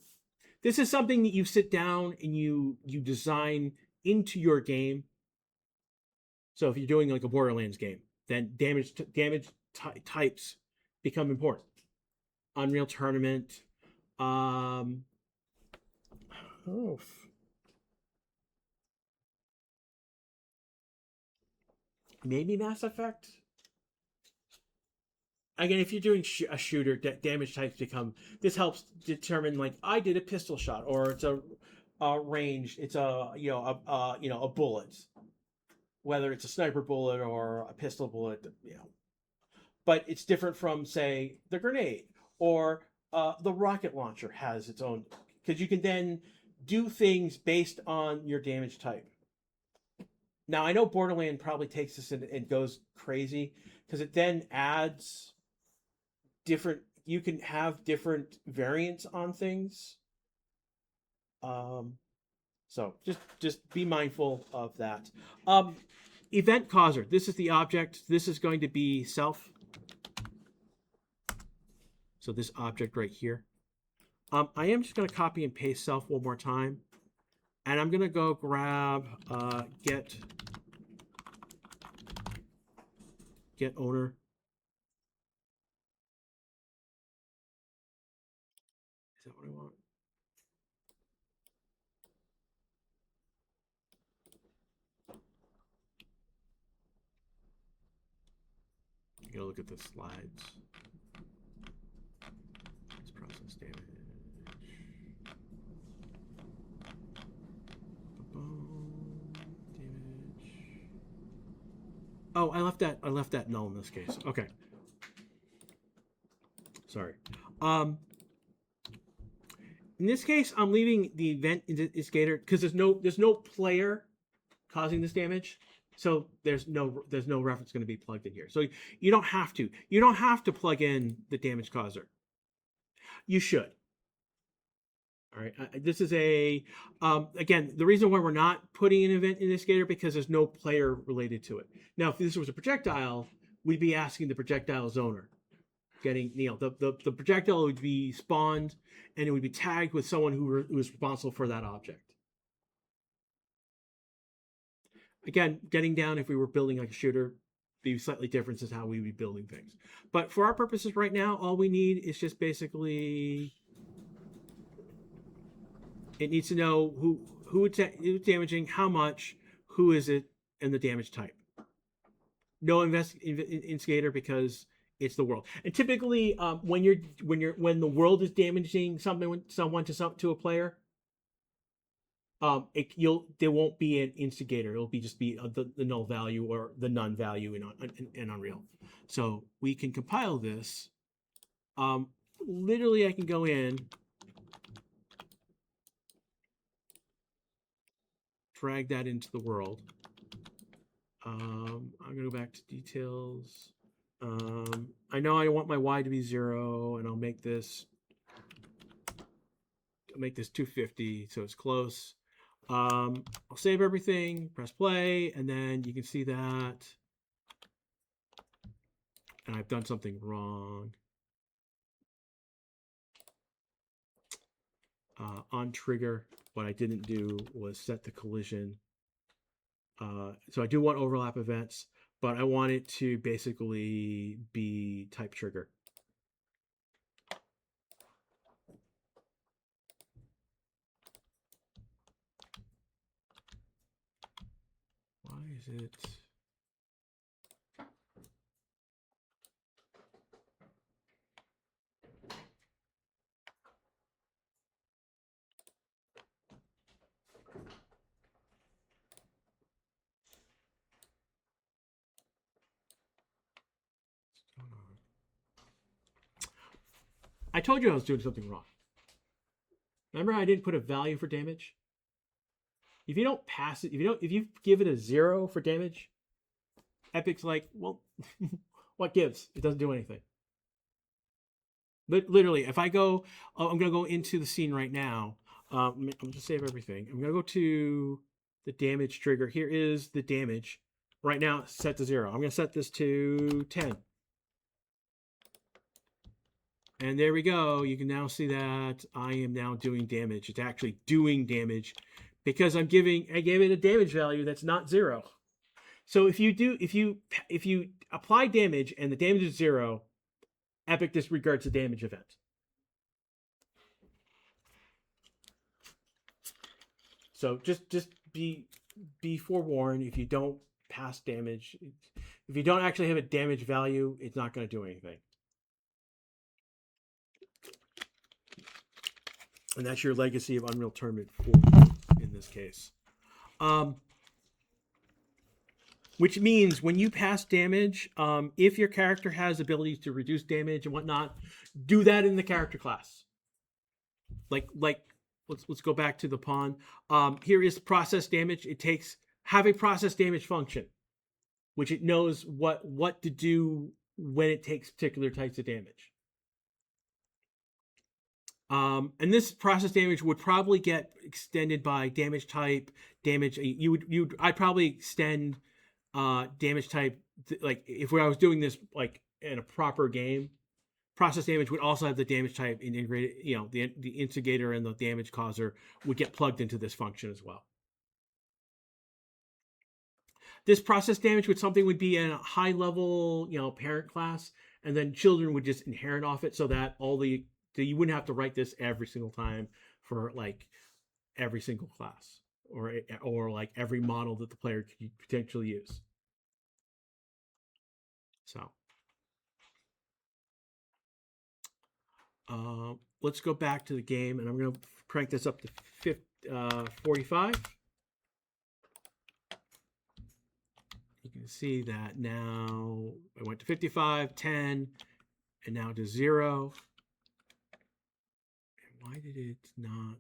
This is something that you sit down and you design into your game. So if you're doing like a Borderlands game, then damage types become important. Unreal Tournament. Maybe Mass Effect. Again, if you're doing a shooter, damage types become. This helps determine like I did a pistol shot, or it's a range. It's a bullet, whether it's a sniper bullet or a pistol bullet. But it's different from say the grenade or the rocket launcher has its own, because you can then do things based on your damage type. Now, I know Borderlands probably takes this and goes crazy because it then adds different. You can have different variants on things. So just be mindful of that. Event causer. This is the object. This is going to be self. So this object right here. I am just going to copy and paste self one more time. And I'm going to go grab get owner. Is that what I want? You gotta look at the slides. Let's process damage. Oh, I left that null in this case. Okay. Sorry. In this case, I'm leaving the event instigator because there's no player causing this damage, so there's no reference going to be plugged in here. So you don't have to plug in the damage causer. You should. All right. This is again, the reason why we're not putting an event instigator because there's no player related to it. Now, if this was a projectile, we'd be asking the projectile's owner. The projectile would be spawned and it would be tagged with someone who was responsible for that object. Again, getting down, if we were building like a shooter, be slightly different is how we would be building things. But for our purposes right now, all we need is just basically it needs to know who it's damaging, how much, who is it, and the damage type. No instigator because It's the world. And typically, when the world is damaging someone to a player, there won't be an instigator. It'll be just be the null value or the none value in Unreal. So we can compile this. Literally, I can go in, drag that into the world. I'm gonna go back to details. I know I want my y to be 0, and I'll make this 250, so it's close. I'll save everything, press play, and then you can see that. And I've done something wrong. On trigger, what I didn't do was set the collision. So I do want overlap events, but I want it to basically be type trigger. Why is it? I told you I was doing something wrong. Remember I didn't put a value for damage? If you don't pass it, if you give it a 0 for damage, Epic's like, well, what gives? It doesn't do anything. But literally, if I go, I'm going to go into the scene right now. I'm going to save everything. I'm going to go to the damage trigger. Here is the damage. Right now, it's set to 0. I'm going to set this to 10. And there we go. You can now see that I am now doing damage. It's actually doing damage because I gave it a damage value that's not 0. So if you apply damage and the damage is 0, Epic disregards the damage event. So just be forewarned. If you don't pass damage, if you don't actually have a damage value, it's not going to do anything. And that's your legacy of Unreal Tournament 4 in this case. Which means when you pass damage, if your character has abilities to reduce damage and whatnot, do that in the character class. Like let's go back to the pawn. Here is process damage. Have a process damage function, which it knows what to do when it takes particular types of damage. And this process damage would probably get extended by damage type, damage. I'd probably extend damage type, like if I was doing this like in a proper game, process damage would also have the damage type integrated. The instigator and the damage causer would get plugged into this function as well. This process damage would be in a high level, parent class, and then children would just inherit off it, so that you wouldn't have to write this every single time for like every single class or like every model that the player could potentially use. So let's go back to the game, and I'm going to crank this up to 45. You can see that now I went to 55, 10, and now to 0. And why did it not?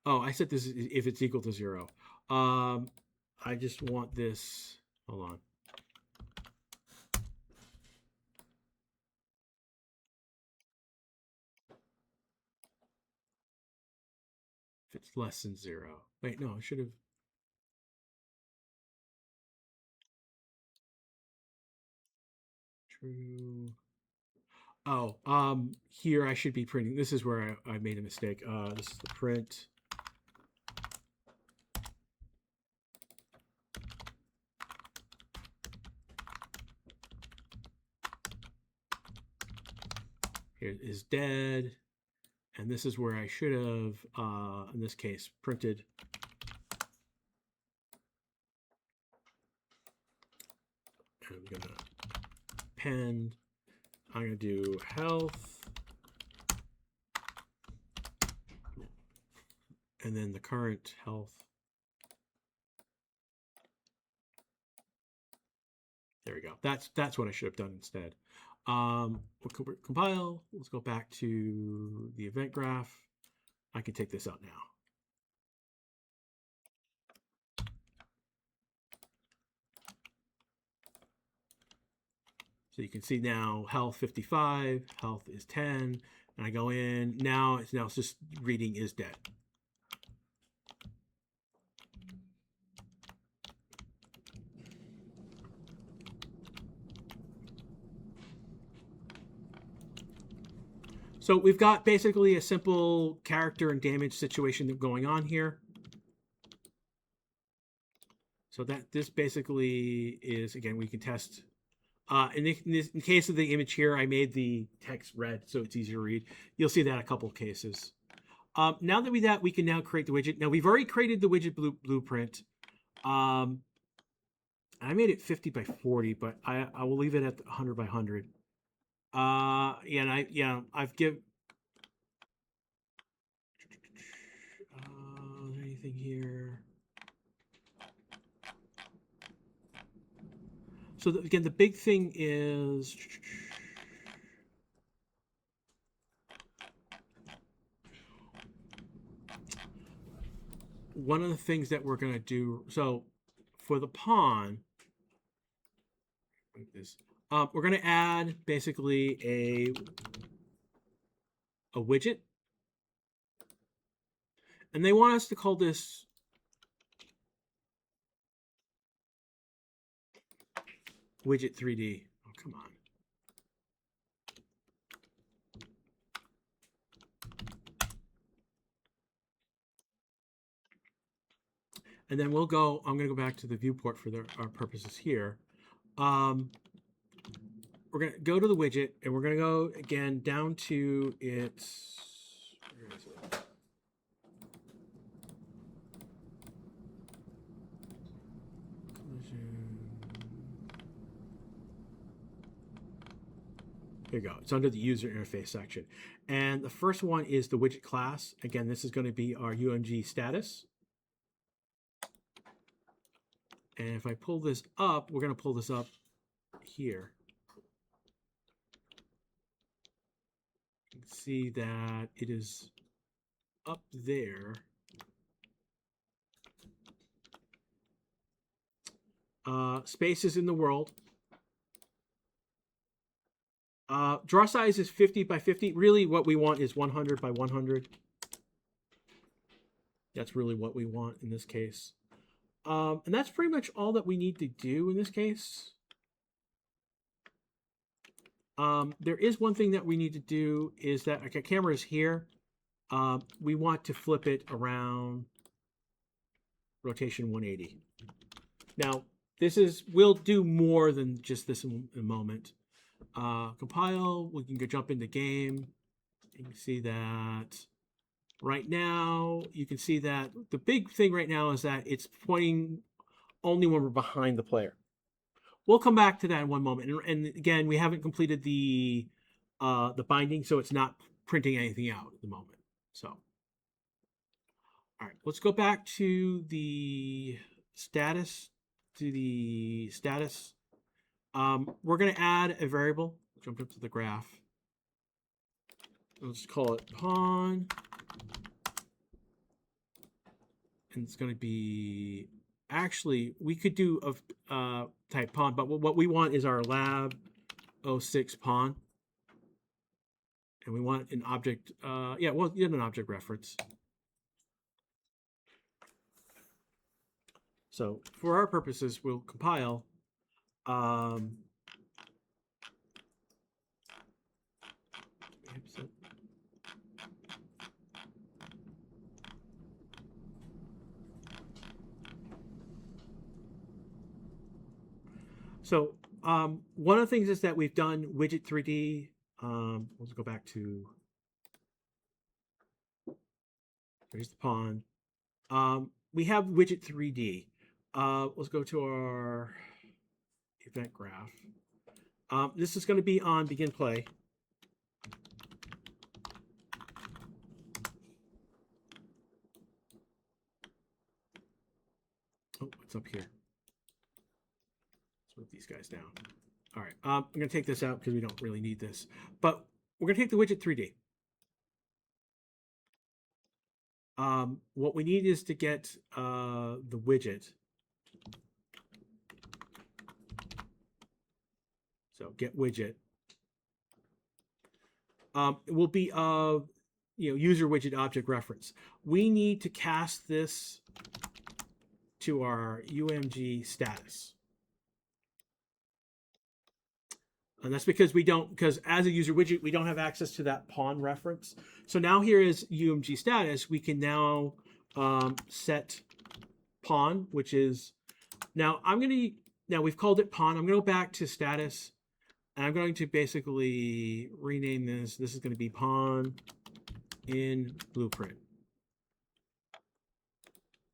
Oh, I set this if it's equal to 0. I just want this. Hold on. If it's less than 0. Wait, no, I should have. True. Oh, here I should be printing. This is where I made a mistake. This is the print. Here is dead. And this is where I should have, in this case, printed I'm going to append. I'm going to do health. And then the current health. There we go. That's what I should have done instead. We'll compile. Let's go back to the event graph. I can take this out now. So you can see now health 55, health is 10, and I go in. Now it's just reading is dead. So we've got basically a simple character and damage situation going on here. So that this basically is, again, we can test. In case of the image here, I made the text red so it's easier to read. You'll see that a couple of cases. Now that we can now create the widget. Now we've already created the widget blueprint. I made it 50 by 40, but I will leave it at 100 by 100. I've given. Anything here? So again, the big thing is one of the things that we're going to do. So for the pawn, like this, we're going to add basically a widget, and they want us to call this widget 3D. Oh, come on. And then I'm going to go back to the viewport for our purposes here. We're going to go to the widget, and we're going to go again down to its, where is it? Here you go. It's under the user interface section. And the first one is the widget class. Again, this is going to be our UMG status. And if I pull this up, we're going to pull this up here. You can see that it is up there. Spaces in the world. Draw size is 50 by 50. Really what we want is 100 by 100. That's really what we want in this case. And that's pretty much all that we need to do in this case. There is one thing that we need to do is that our camera is here. We want to flip it around rotation 180. Now, we'll do more than just this in a moment. Compile, we can go jump into game. You can see that right now, you can see that the big thing right now is that it's pointing only when we're behind the player. We'll come back to that in one moment. And again, we haven't completed the binding, so it's not printing anything out at the moment. So, all right, let's go back to the status. We're going to add a variable. Jump up to the graph. Let's call it pawn. And it's going to be, actually, we could do a type pawn, but what we want is our lab 06 pawn. And we want an object, you have an object reference. So for our purposes, we'll compile. So one of the things is that we've done widget 3D. Let's go back to, here's the pawn. We have widget 3D. Let's go to our event graph. This is going to be on begin play. Oh, what's up here? Let's move these guys down. All right, I'm going to take this out because we don't really need this. But we're going to take the widget 3D. What we need is to get the widget. So get widget. It will be user widget object reference. We need to cast this to our UMG status. And that's because because as a user widget, we don't have access to that pawn reference. So now here is UMG status. We can now set pawn, which is, now we've called it pawn. I'm going to go back to status. And I'm going to basically rename this. This is going to be pawn in blueprint.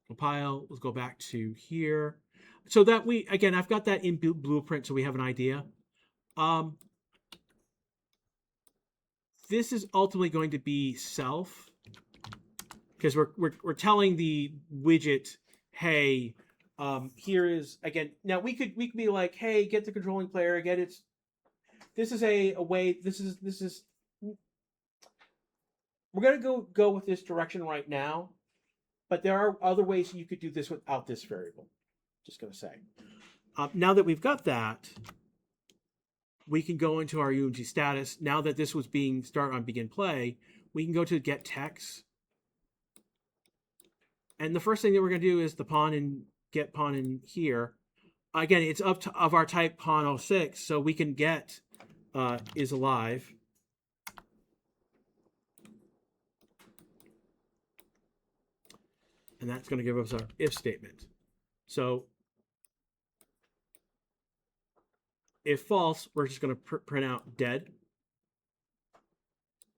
Compile. Let's go back to here. So that again, I've got that in blueprint so we have an idea. This is ultimately going to be self, because we're telling the widget, hey, here is, again, now we could be like, hey, get the controlling player, get its. This is a way. This is. We're gonna go with this direction right now, but there are other ways you could do this without this variable. Just gonna say. Now that we've got that, we can go into our UMG status. Now that this was being start on begin play, we can go to get text, and the first thing that we're gonna do is the pawn and get pawn in here. Again, it's of our type pawn 06, so we can get. Is alive. And that's going to give us our if statement. So if false, we're just going to print out dead.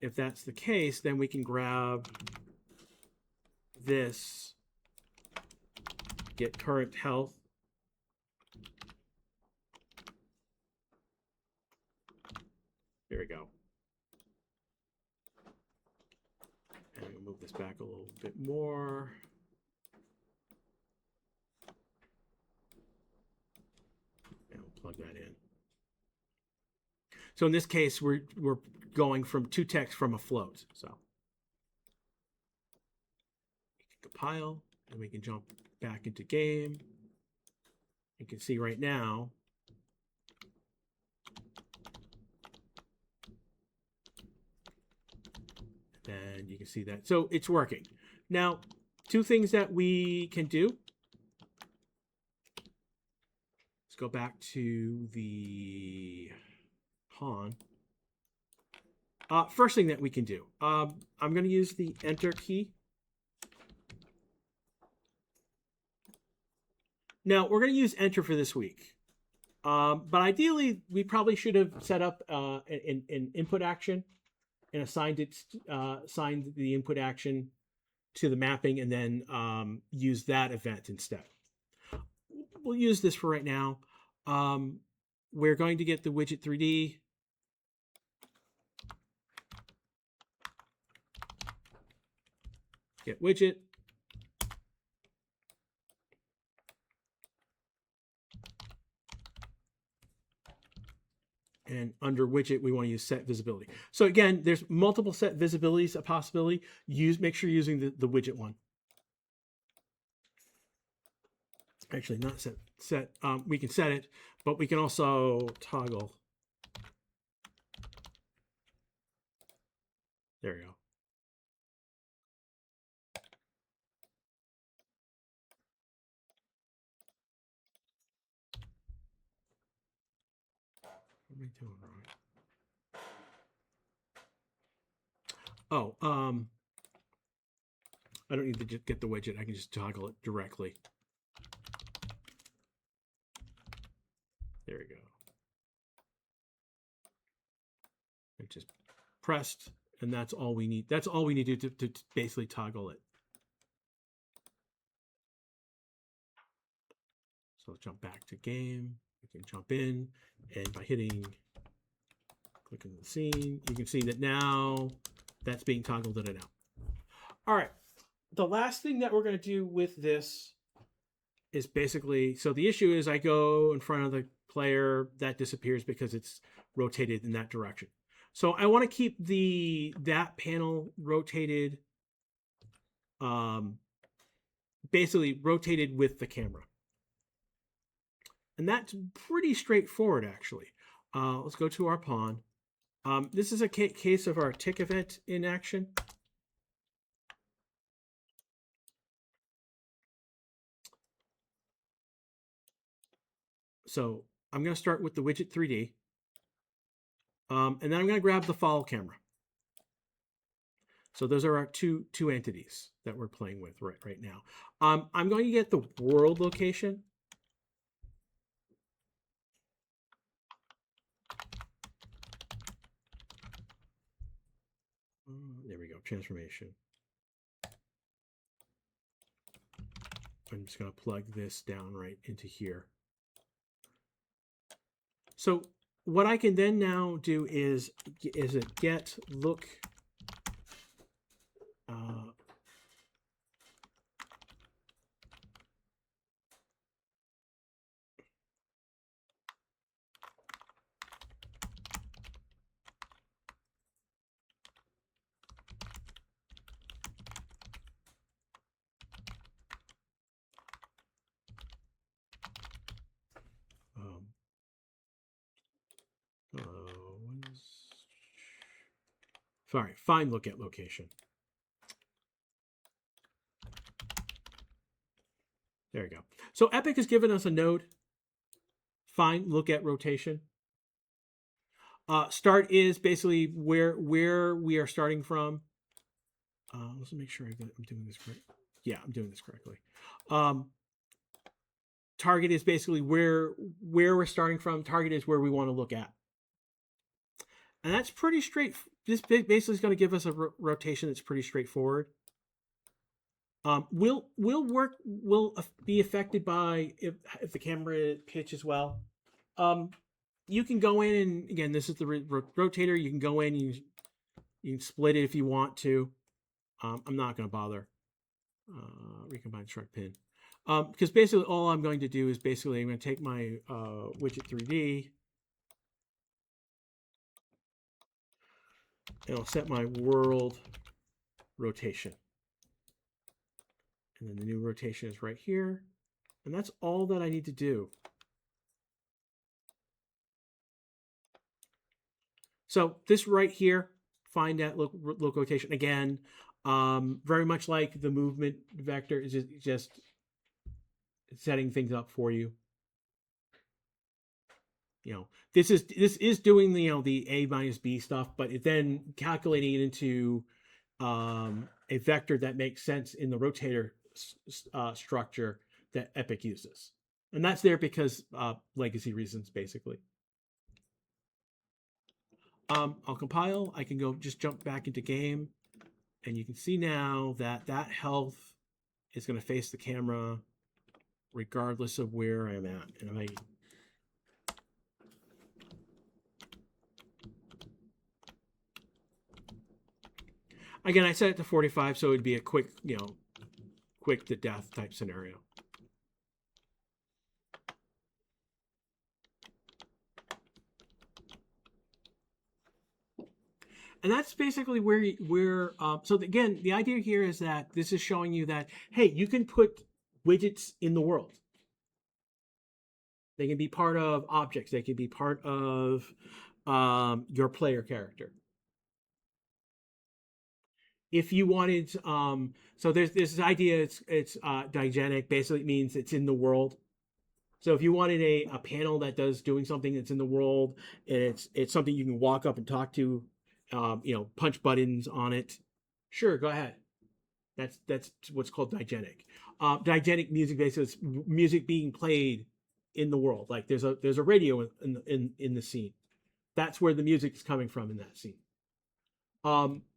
If that's the case, then we can grab this, get current health. There we go. And we'll move this back a little bit more. And we'll plug that in. So in this case, we're going from two text from a float. So we can compile, and we can jump back into game. You can see right now, and you can see that. So it's working. Now, two things that we can do. Let's go back to the pawn. First thing that we can do, I'm going to use the enter key. Now, we're going to use enter for this week. But ideally, we probably should have set up an input action and assigned the input action to the mapping, and then use that event instead. We'll use this for right now. We're going to get the widget 3D. Get widget. And under widget, we want to use set visibility. So again, there's multiple set visibilities, a possibility. Make sure you're using the widget one. Actually, not set. We can set it, but we can also toggle. There we go. What am I doing wrong? Oh, I don't need to get the widget. I can just toggle it directly. There we go. It just pressed, and that's all we need. That's all we need to basically toggle it. So let's jump back to game. can jump in, and by hitting click on the scene, you can see that now that's being toggled in and out. All right. The last thing that we're going to do with this is basically, so the issue is I go in front of the player, that disappears because it's rotated in that direction. So I want to keep that panel rotated, basically rotated with the camera. And that's pretty straightforward, actually. Let's go to our pawn. This is a case of our tick event in action. So I'm going to start with the widget 3D. And then I'm going to grab the follow camera. So those are our two entities that we're playing with right now. I'm going to get the world location. There we go, transformation. I'm just going to plug this down right into here. So what I can then now do is a get look sorry, find look at location. There we go. So Epic has given us a node. Find look at rotation. Start is basically where we are starting from. Let's make sure I'm doing this correct. Yeah, I'm doing this correctly. Target is basically where we're starting from. Target is where we want to look at. And that's pretty straight. This basically is going to give us a rotation that's pretty straightforward. Will be affected by if the camera pitch as well. You can go in and again, this is the rotator. You can go in, you can split it if you want to. I'm not going to bother. Recombine strike pin. Because basically all I'm going to do is basically I'm going to take my widget 3D and I'll set my world rotation. And then the new rotation is right here. And that's all that I need to do. So this right here, find that look rotation. Again, very much like the movement vector is just setting things up for you. You know, this is doing the the A minus B stuff, but it then calculating it into a vector that makes sense in the rotator structure that Epic uses, and that's there because legacy reasons, basically. I'll compile. I can go just jump back into game, and you can see now that that health is going to face the camera regardless of where I'm at. And again, I set it to 45, so it'd be a quick, quick to death type scenario. And that's basically where so again, the idea here is that this is showing you that, hey, you can put widgets in the world. They can be part of objects. They can be part of your player character. If you wanted, so there's this idea, it's diegetic, basically it means it's in the world. So if you wanted a panel that does doing something that's in the world, and it's something you can walk up and talk to, punch buttons on it, sure, go ahead. That's what's called diegetic. Diegetic music basically is music being played in the world. Like there's a radio in the scene. That's where the music is coming from in that scene.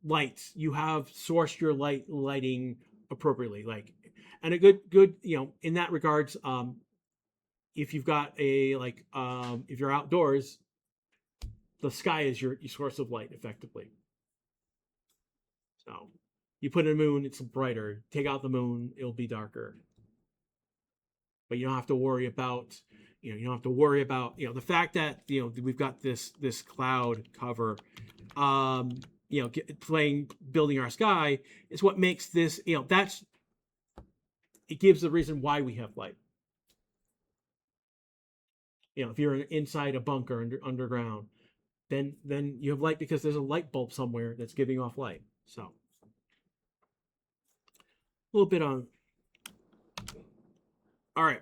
Lights, you have sourced your lighting appropriately, like, and a good in that regards, if you've got a if you're outdoors, the sky is your source of light effectively. So you put in a moon, it's brighter. Take out the moon, it'll be darker. But you don't have to worry about you don't have to worry about the fact that we've got this cloud cover. Building our sky is what makes this. That's it gives the reason why we have light. If you're inside a bunker underground, then you have light because there's a light bulb somewhere that's giving off light. So a little bit on. All right.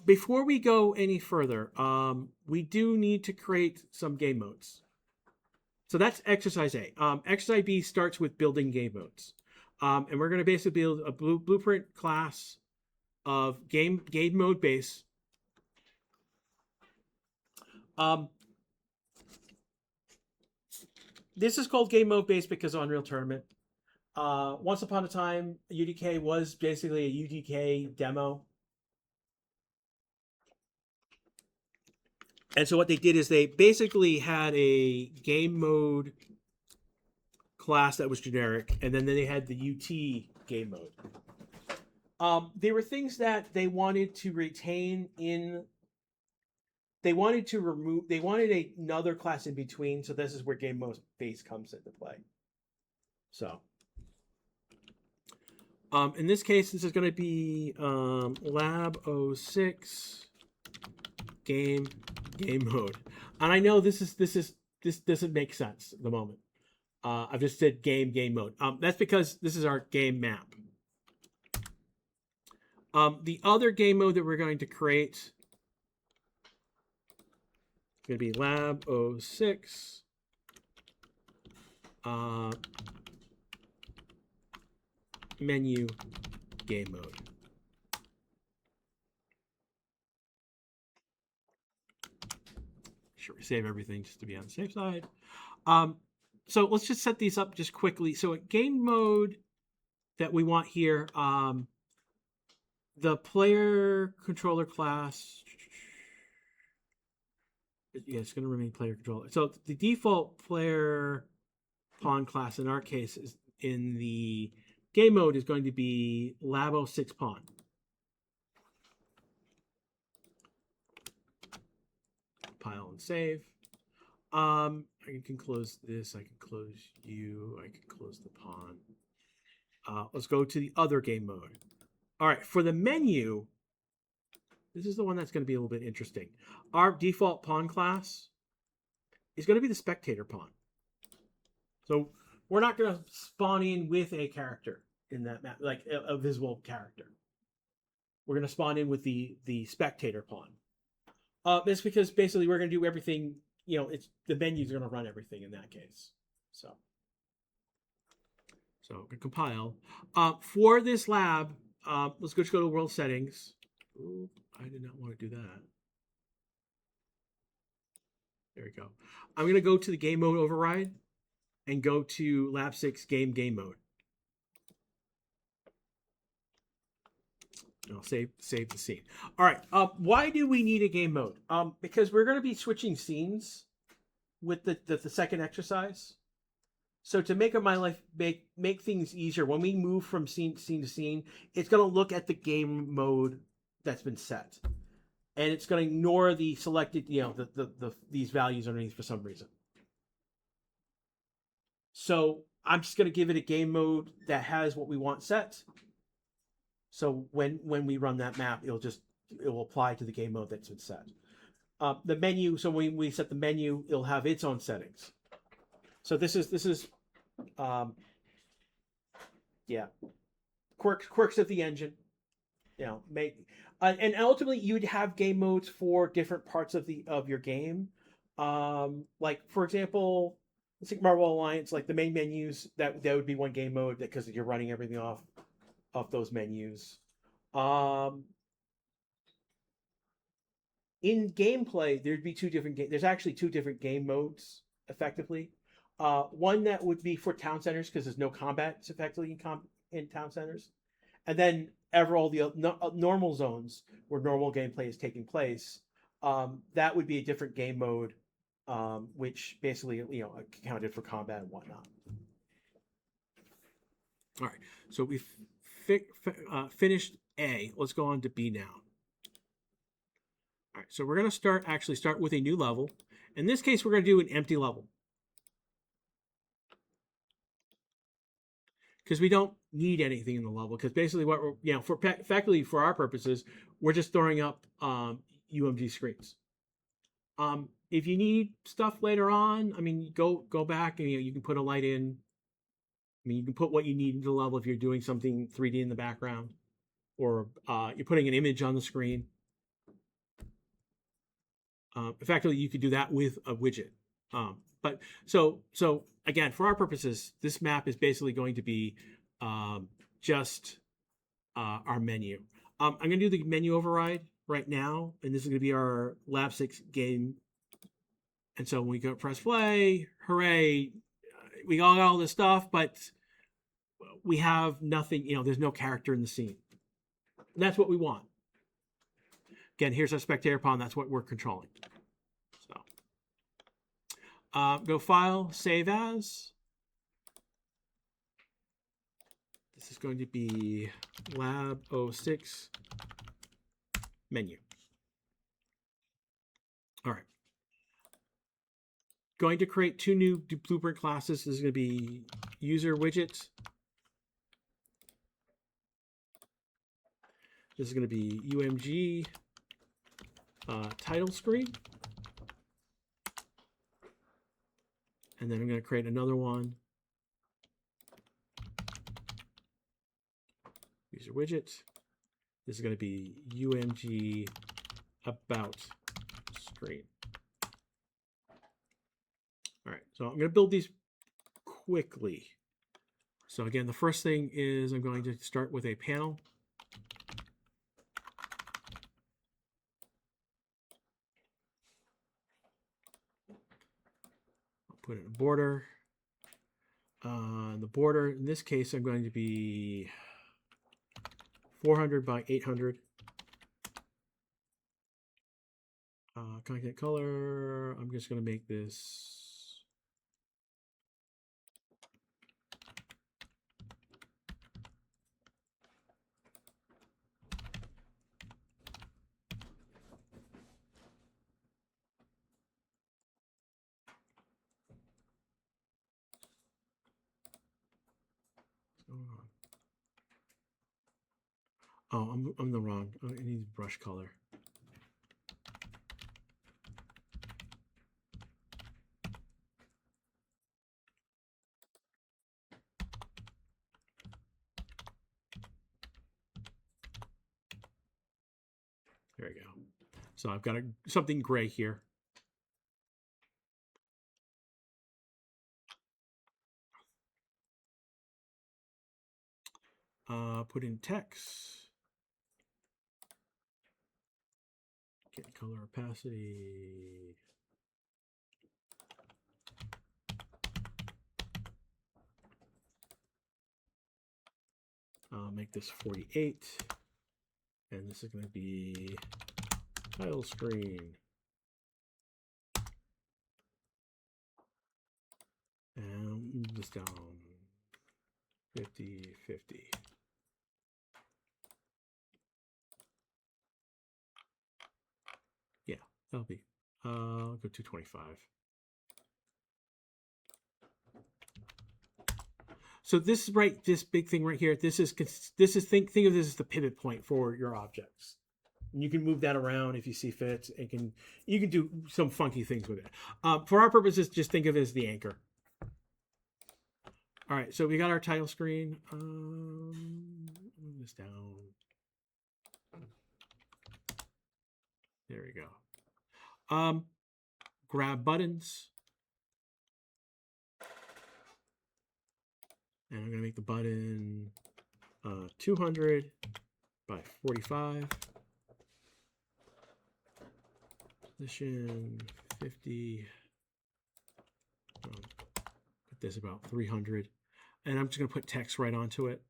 Before we go any further, we do need to create some game modes. So that's exercise A. Exercise B starts with building game modes. And we're going to basically build a blueprint class of game mode base. This is called game mode base because of Unreal Tournament. Once upon a time, UDK was basically a UDK demo. And so what they did is they basically had a game mode class that was generic, and then they had the UT game mode. There were things that they wanted to retain in. They wanted to remove. They wanted another class in between. So this is where game mode base comes into play. So, in this case, this is going to be Lab 06 game mode, and I know this doesn't make sense at the moment. I've just said game mode. That's because this is our game map. The other game mode that we're going to create is going to be Lab 06 menu game mode. Sure, we save everything just to be on the safe side. So let's just set these up just quickly. So a game mode that we want here, the player controller class, it's going to remain player controller. So the default player pawn class in our case is in the game mode is going to be Lab 06 pawn. Compile and save. I can close this. I can close you. I can close the pawn. Let's go to the other game mode. All right, for the menu, this is the one that's going to be a little bit interesting. Our default pawn class is going to be the spectator pawn. So we're not going to spawn in with a character in that map, like a visible character. We're going to spawn in with the spectator pawn. It's because basically we're going to do everything. It's the menu's going to run everything in that case. So compile. For this lab, let's just go to world settings. Ooh, I did not want to do that. There we go. I'm going to go to the game mode override and go to Lab 6 game mode. And I'll save the scene. All right. Why do we need a game mode? Because we're going to be switching scenes with the second exercise. So to make my life make things easier, when we move from scene to scene, it's going to look at the game mode that's been set, and it's going to ignore the selected these values underneath for some reason. So I'm just going to give it a game mode that has what we want set. So when we run that map, it will apply to the game mode that's been set. The menu. So when we set the menu, it'll have its own settings. So this is quirks of the engine. And ultimately you'd have game modes for different parts of your game. Like for example, let's take Marvel Alliance. Like the main menus, that would be one game mode because you're running everything off those menus. In gameplay, there'd be there's actually two different game modes effectively. One that would be for town centers because there's no combat effectively in town centers, and then all the normal zones where normal gameplay is taking place, that would be a different game mode, which basically accounted for combat and whatnot. All right, so we've finished A. Let's go on to B now. All right, so we're going to start with a new level. In this case, we're going to do an empty level, because we don't need anything in the level. Because basically, what we're effectively for our purposes, we're just throwing up UMG screens. If you need stuff later on, I mean, go back and you can put a light in. I mean, you can put what you need into the level if you're doing something 3D in the background, or you're putting an image on the screen. Effectively, you could do that with a widget. But so again, for our purposes, this map is basically going to be just our menu. I'm going to do the menu override right now, and this is going to be our Lab 6 game. And so when we go press play, hooray, we got all this stuff, but we have nothing, there's no character in the scene. And that's what we want. Again, here's our spectator pawn. That's what we're controlling. So go File, Save As. This is going to be Lab 06 menu. All right. Going to create 2 new blueprint classes. This is going to be user widget. This is going to be UMG title screen. And then I'm going to create another one. User widget. This is going to be UMG about screen. All right, so I'm going to build these quickly. So again, the first thing is I'm going to start with a panel. I'll put in a border. The border, in this case, I'm going to be 400 by 800. Content color, I'm just going to make this I'm the wrong. I need brush color. There we go. So I've got something gray here. Put in text. Get color opacity. I'll make this 48. And this is going to be title screen. And move this down 50, 50. Yeah, that'll be. I'll go 225. So this is right. This big thing right here. This is think of this as the pivot point for your objects. And you can move that around if you see fit. And you can do some funky things with it. For our purposes, just think of it as the anchor. All right. So we got our title screen. Move this down. There we go. Grab buttons. And I'm going to make the button 200 by 45. Position 50. Put this about 300. And I'm just going to put text right onto it.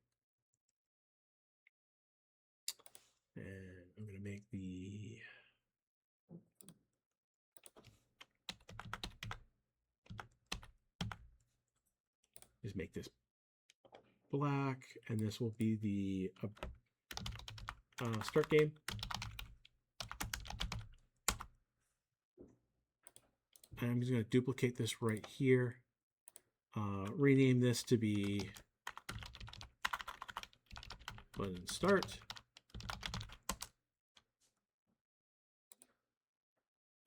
Just make this black, and this will be the start game. And I'm just going to duplicate this right here. Rename this to be button start.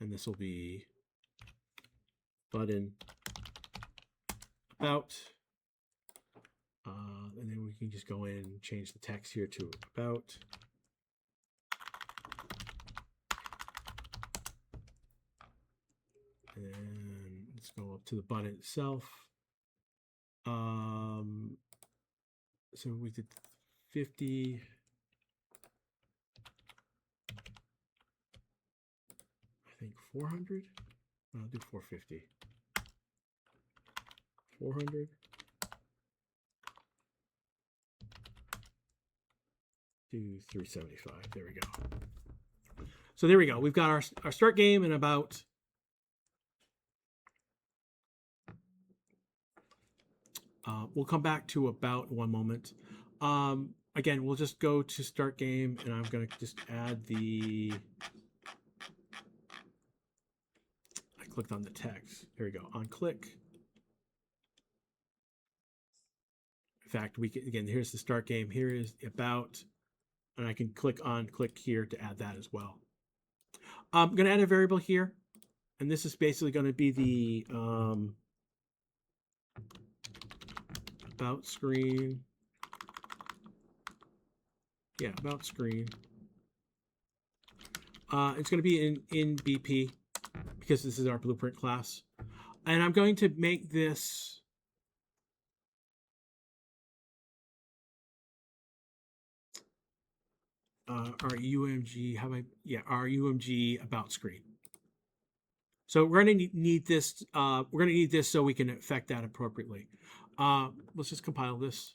And this will be button about. And then we can just go in and change the text here to about. And let's go up to the button itself. So we did 50. I think 400. I'll do 450. 400. Do 375. There we go. So there we go. We've got our start game and about. We'll come back to about in one moment. Again, we'll just go to start game, and I'm going to just add the. I clicked on the text. There we go. On click. In fact, we can, again, here's the start game. Here is about, and I can click here to add that as well. I'm going to add a variable here, and this is basically going to be the about screen. Yeah, about screen. It's going to be in BP because this is our blueprint class. And I'm going to make this our UMG, our UMG about screen. So we're going to need this. We're going to need this so we can affect that appropriately. Let's just compile this.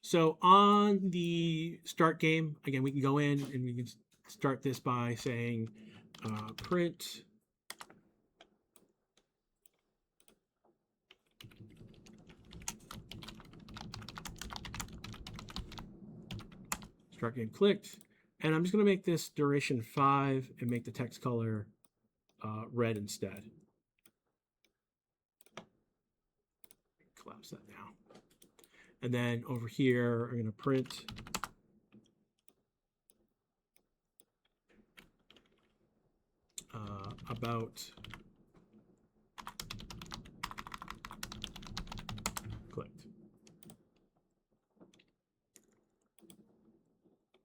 So on the start game, again, we can go in and we can start this by saying print start game clicked. And I'm just going to make this duration 5 and make the text color red instead. Collapse that now. And then over here, I'm going to print about clicked.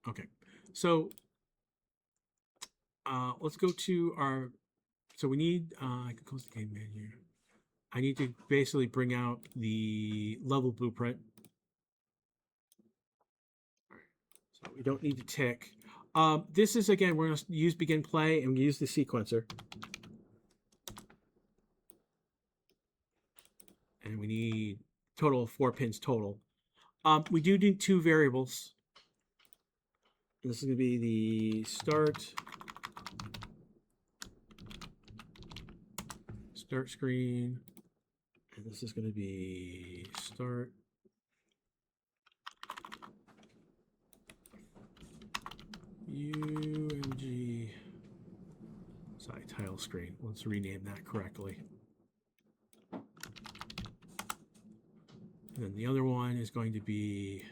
Okay, so let's go to our, so we need, I can close the game menu. I need to basically bring out the level blueprint. So we don't need to tick. This is, again, we're going to use begin play and we use the sequencer. And we need total of 4 pins total. We do need 2 variables. This is going to be the start screen, and this is going to be start UMG title screen. Let's rename that correctly. And then the other one is going to be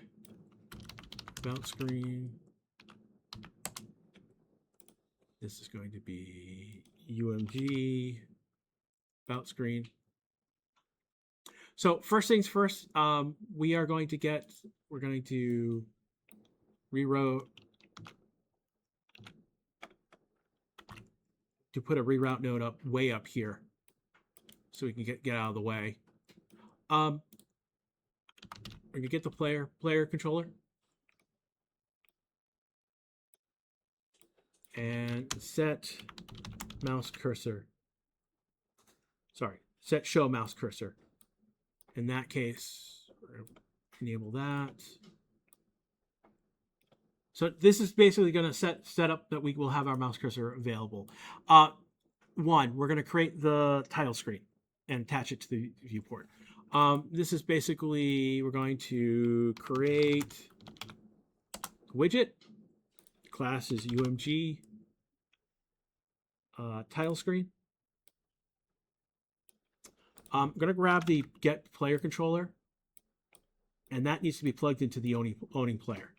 about screen. This is going to be UMG about screen. So first things first, we're going to reroute to put a reroute node way up here so we can get out of the way. We're gonna get the player controller and set mouse cursor. Sorry, set show mouse cursor. In that case, we're gonna enable that. So this is basically going to set up that we will have our mouse cursor available. One, we're going to create the title screen and attach it to the viewport. This is basically, we're going to create widget. Class is UMG. Title screen. I'm going to grab the get player controller, and that needs to be plugged into the owning player.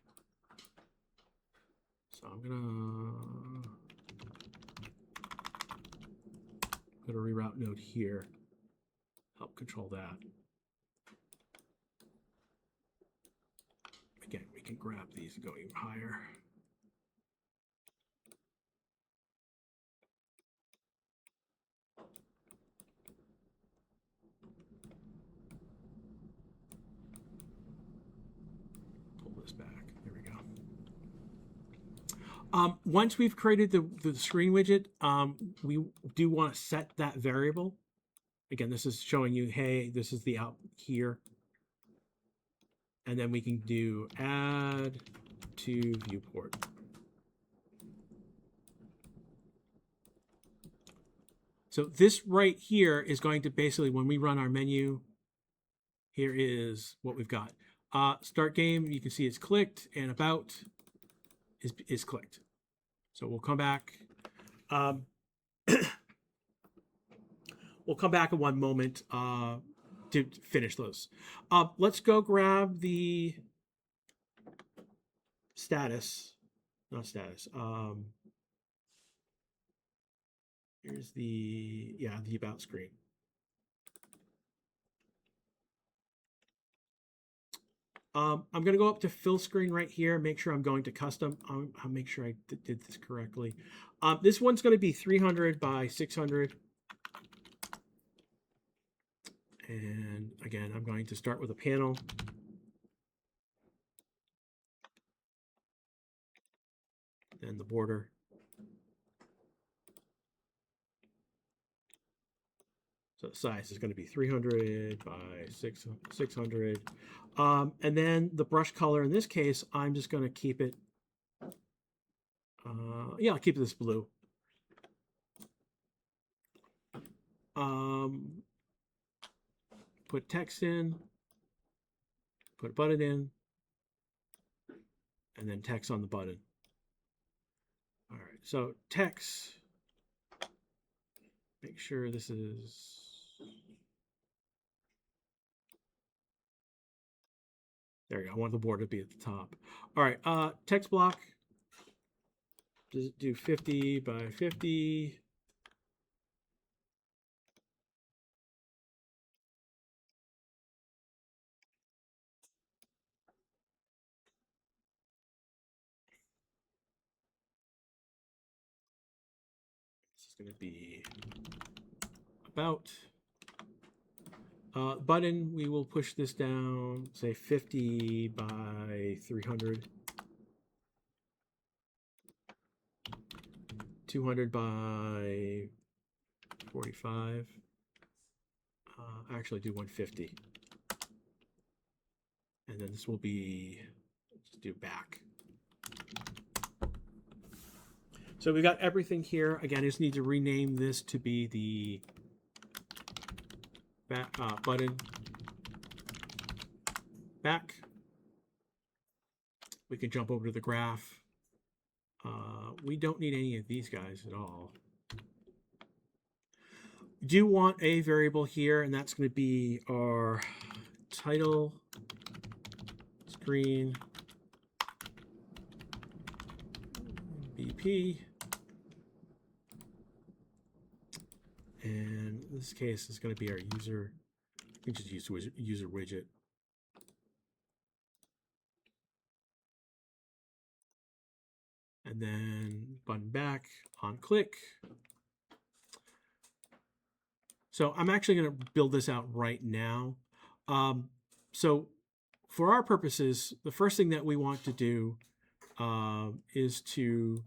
So I'm going to put a reroute node here. Help control that. Again, we can grab these and go even higher. Pull this back. There we go. Once we've created the screen widget, we do want to set that variable. Again, this is showing you, hey, this is the out here. And then we can do add to viewport. So this right here is going to basically, when we run our menu, here is what we've got. Start game, you can see it's clicked, and about is clicked. So we'll come back. We'll come back in one moment to finish those. Let's go grab the status, not status. Here's the about screen. I'm going to go up to fill screen right here. Make sure I'm going to custom. I'll make sure I did this correctly. This one's going to be 300 by 600. And again, I'm going to start with a panel. Then the border. So the size is going to be 300 by 600. And then the brush color, in this case, I'm just going to keep it. I'll keep this blue. Put text in, put button in, and then text on the button. All right, so text, make sure this is, there you go, I want the border to be at the top. All right, text block, just do 50 by 50. Going to be about button. We will push this down, say 50 by 300, 200 by 45. Actually, do 150, and then this will be, just do back. So we got everything here. Again, I just need to rename this to be the back, button back. We can jump over to the graph. We don't need any of these guys at all. We do want a variable here, and that's going to be our title screen BP. And in this case is going to be our user. We can just use user widget. And then button back on click. So I'm actually going to build this out right now. So for our purposes, the first thing that we want to do is to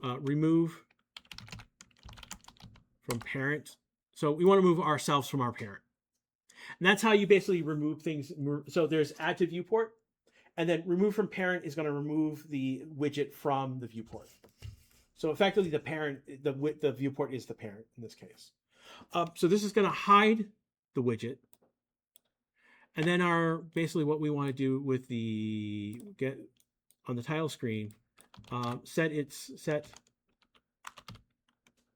remove from parent. So we want to move ourselves from our parent. And that's how you basically remove things. So there's add to viewport, and then remove from parent is going to remove the widget from the viewport. So effectively the parent, the viewport is the parent in this case. So this is going to hide the widget. And then basically what we want to do with get on the tile screen, set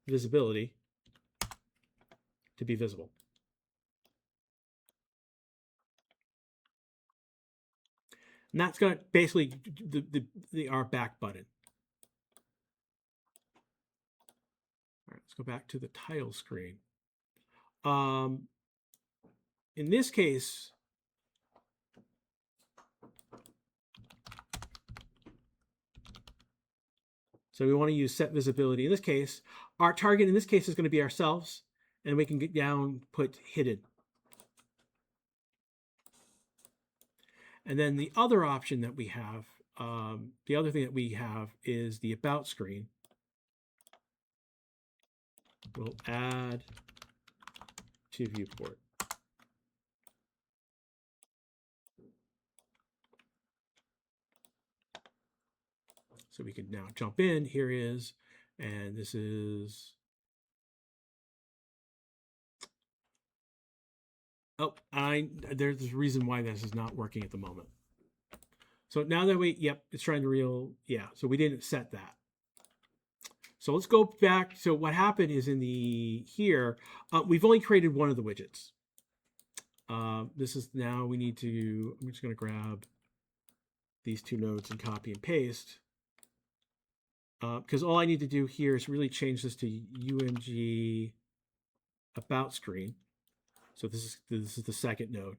visibility to be visible. And that's going to basically our back button. All right, let's go back to the tile screen. In this case, so we want to use set visibility. In this case, our target in this case is going to be ourselves, and we can get down, put hidden. And then the other option that we have, the other thing that we have is the about screen. We'll add to viewport. So we can now jump in. Here is, and this is, oh, there's a reason why this is not working at the moment. So now that it's trying to so we didn't set that. So let's go back. So what happened is here, we've only created one of the widgets. This is now I'm just going to grab these two nodes and copy and paste. Because all I need to do here is really change this to UMG about screen. So this is the second node.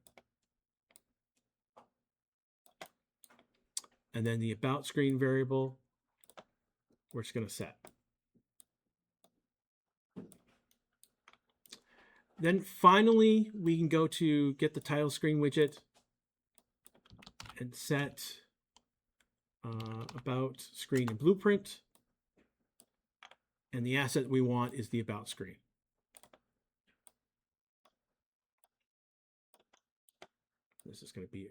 And then the about screen variable, we're just going to set. Then finally, we can go to get the tile screen widget and set about screen and blueprint. And the asset we want is the about screen. This is going to be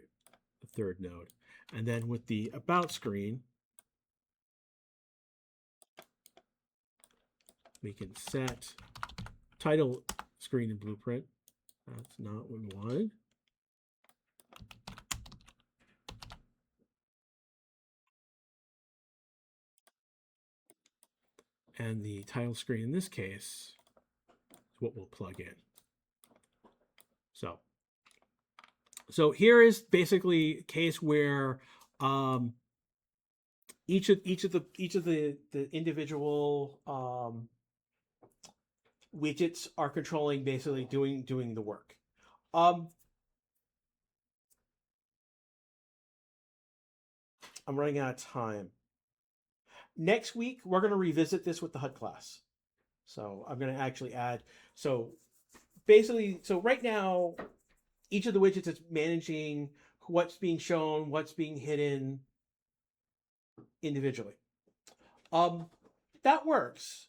the third node. And then with the about screen, we can set title screen and blueprint. That's not what we wanted. And the title screen in this case is what we'll plug in. So here is basically a case where each of the individual widgets are controlling, basically doing the work. I'm running out of time. Next week, we're going to revisit this with the HUD class. So I'm going to actually add, so right now, each of the widgets is managing what's being shown, what's being hidden individually. That works,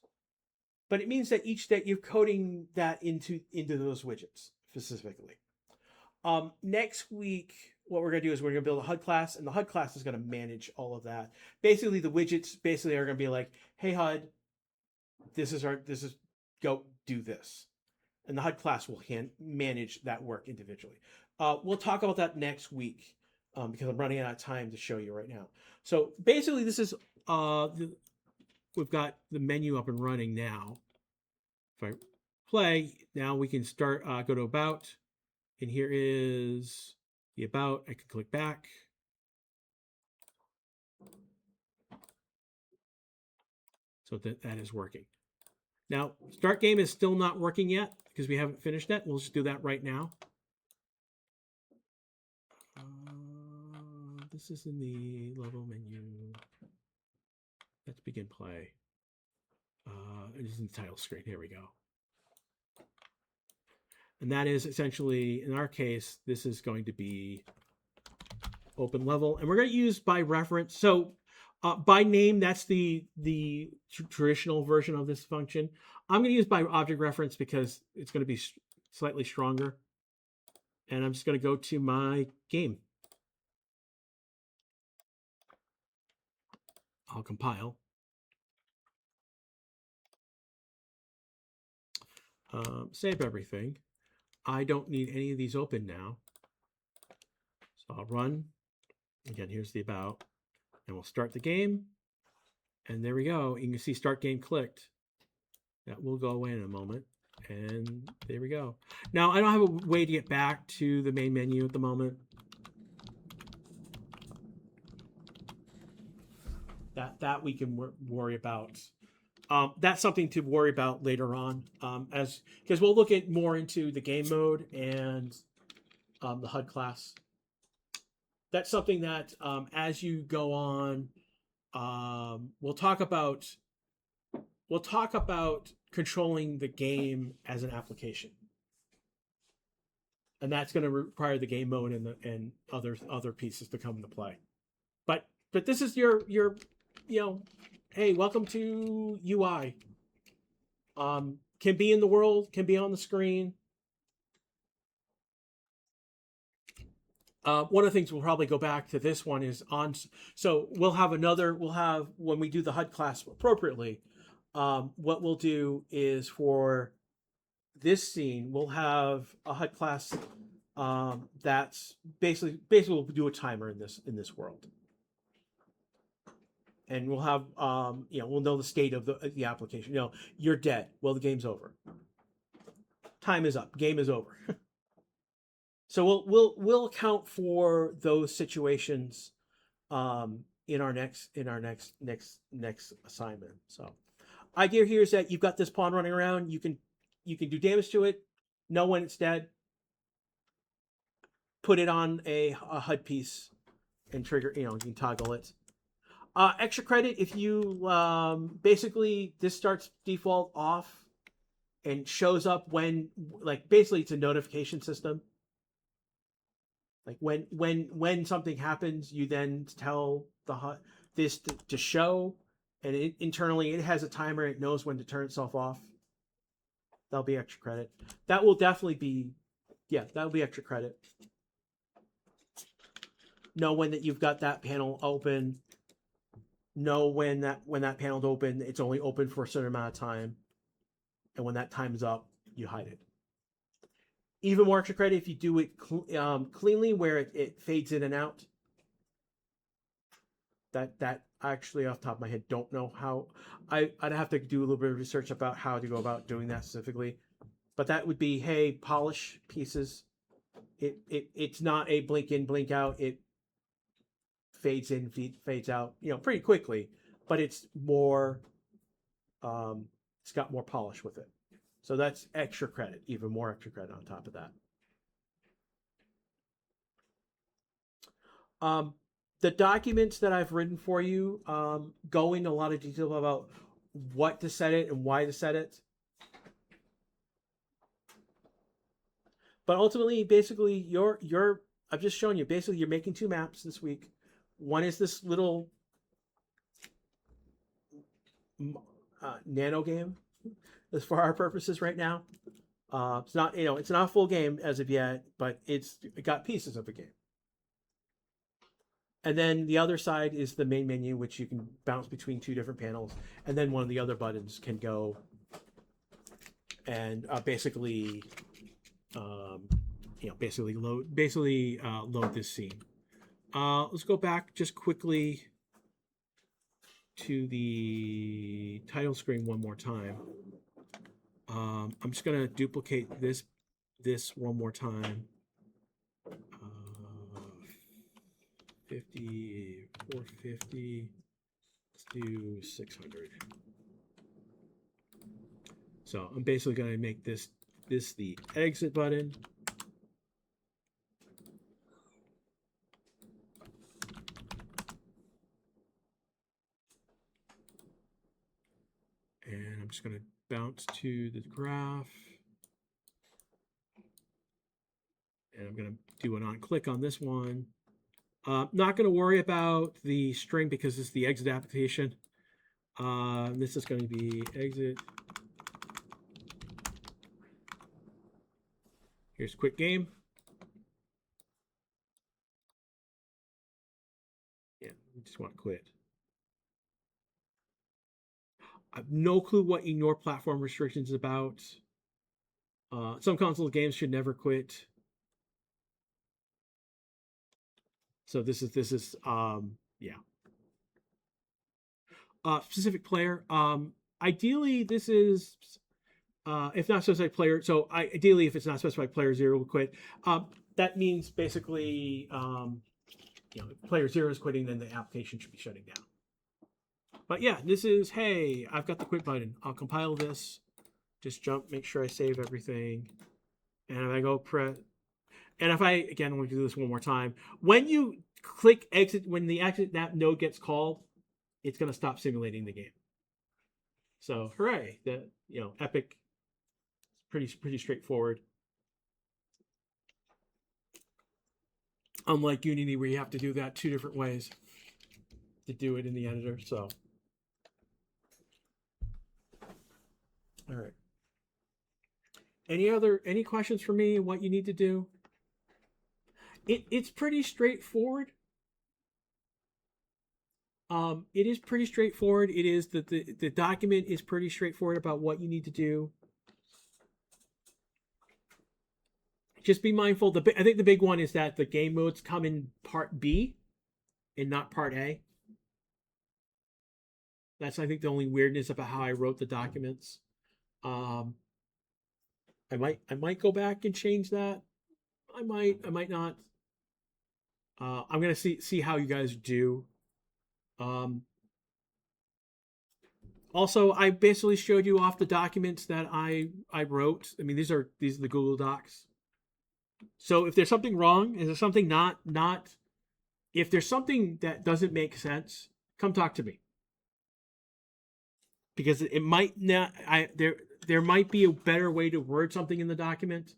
but it means that you're coding that into those widgets specifically. Next week, what we're going to do is we're going to build a HUD class, and the HUD class is going to manage all of that. Basically, the widgets are going to be like, hey HUD, go do this. And the HUD class will manage that work individually. We'll talk about that next week because I'm running out of time to show you right now. So basically, this is we've got the menu up and running now. If I play, now we can start, go to About, and here is the About. I can click back. So that is working. Now, Start Game is still not working yet because we haven't finished that. We'll just do that right now. This is in the level menu. Let's begin play. It is in the title screen. Here we go. And that is essentially, in our case, this is going to be open level. And we're going to use by reference. So by name, that's the traditional version of this function. I'm going to use by object reference because it's going to be slightly stronger. And I'm just going to go to my game. I'll compile. Save everything. I don't need any of these open now. So I'll run. Again, here's the about. And we'll start the game. And there we go. You can see start game clicked. That will go away in a moment. And there we go. Now, I don't have a way to get back to the main menu at the moment. That we can worry about. That's something to worry about later on, because we'll look at more into the game mode and the HUD class. That's something that as you go on, we'll talk about controlling the game as an application, and that's going to require the game mode and other pieces to come into play. But this is your hey, welcome to UI. Can be in the world, can be on the screen. One of the things we'll probably go back to this one is on. So we'll have when we do the HUD class appropriately. What we'll do is for this scene, we'll have a HUD class that's basically we'll do a timer in this world, and we'll have we'll know the state of the application. You're dead. Well, the game's over. Time is up. Game is over. So we'll account for those situations in our next assignment. So idea here is that you've got this pawn running around. You can do damage to it, know when it's dead, put it on a HUD piece, and trigger. You can toggle it. Extra credit if you basically this starts default off and shows up when basically it's a notification system. Like when something happens, you then tell the HUD this to show, and internally it has a timer. It knows when to turn itself off. That'll be extra credit. That will definitely be, that'll be extra credit. Know when that you've got that panel open. Know when that panel's open, it's only open for a certain amount of time, and when that time is up, you hide it. Even more extra credit if you do it cleanly, where it fades in and out. That actually, off the top of my head, don't know how. I'd have to do a little bit of research about how to go about doing that specifically. But that would be, hey, polish pieces. It's not a blink in, blink out. It fades in, fades out, pretty quickly. But it's more. It's got more polish with it. So that's extra credit, even more extra credit on top of that. The documents that I've written for you go into a lot of detail about what to set it and why to set it. But ultimately, basically, I've just shown you, basically, you're making two maps this week. One is this little nano game, as for our purposes right now. It's not, it's not a full game as of yet, but it got pieces of a game. And then the other side is the main menu, which you can bounce between two different panels. And then one of the other buttons can go and basically load this scene. Let's go back just quickly to the title screen one more time. I'm just going to duplicate this one more time. 50, 450. Let's do 600. So I'm basically going to make this the exit button. And I'm just going to bounce to the graph. And I'm going to do an on-click on this one. Not going to worry about the string because this is the exit application. This is going to be exit. Here's quick game. Yeah, we just want to quit. I have no clue what ignore platform restrictions is about. Some console games should never quit. So this is yeah. Specific player. Ideally, this is if not specified player. So ideally, if it's not specified player, zero will quit. That means basically, if player zero is quitting, then the application should be shutting down. But yeah, this is, hey, I've got the quit button. I'll compile this. Just jump, make sure I save everything. And if I go press, and if I, again, I'm going to do this one more time. When you click exit, when the exit that node gets called, it's going to stop simulating the game. So hooray, Epic, pretty straightforward. Unlike Unity, where you have to do that 2 different ways to do it in the editor. So, all right. Any questions for me? What you need to do? It's pretty straightforward. It is pretty straightforward. It is the document is pretty straightforward about what you need to do. Just be mindful. I think the big one is that the game modes come in part B and not part A. That's, I think, the only weirdness about how I wrote the documents. I might go back and change that. I might not. I'm gonna see how you guys do. Also, I basically showed you off the documents that I wrote. I mean, these are the Google Docs. So if there's something wrong, is there something not if there's something that doesn't make sense, come talk to me. Because it might not, there might be a better way to word something in the document.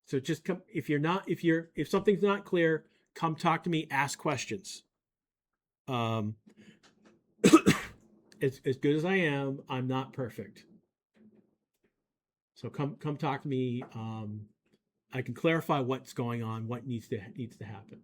So just come, if something's not clear, come talk to me, ask questions. As good as I am, I'm not perfect. So come talk to me. I can clarify what's going on, what needs to happen.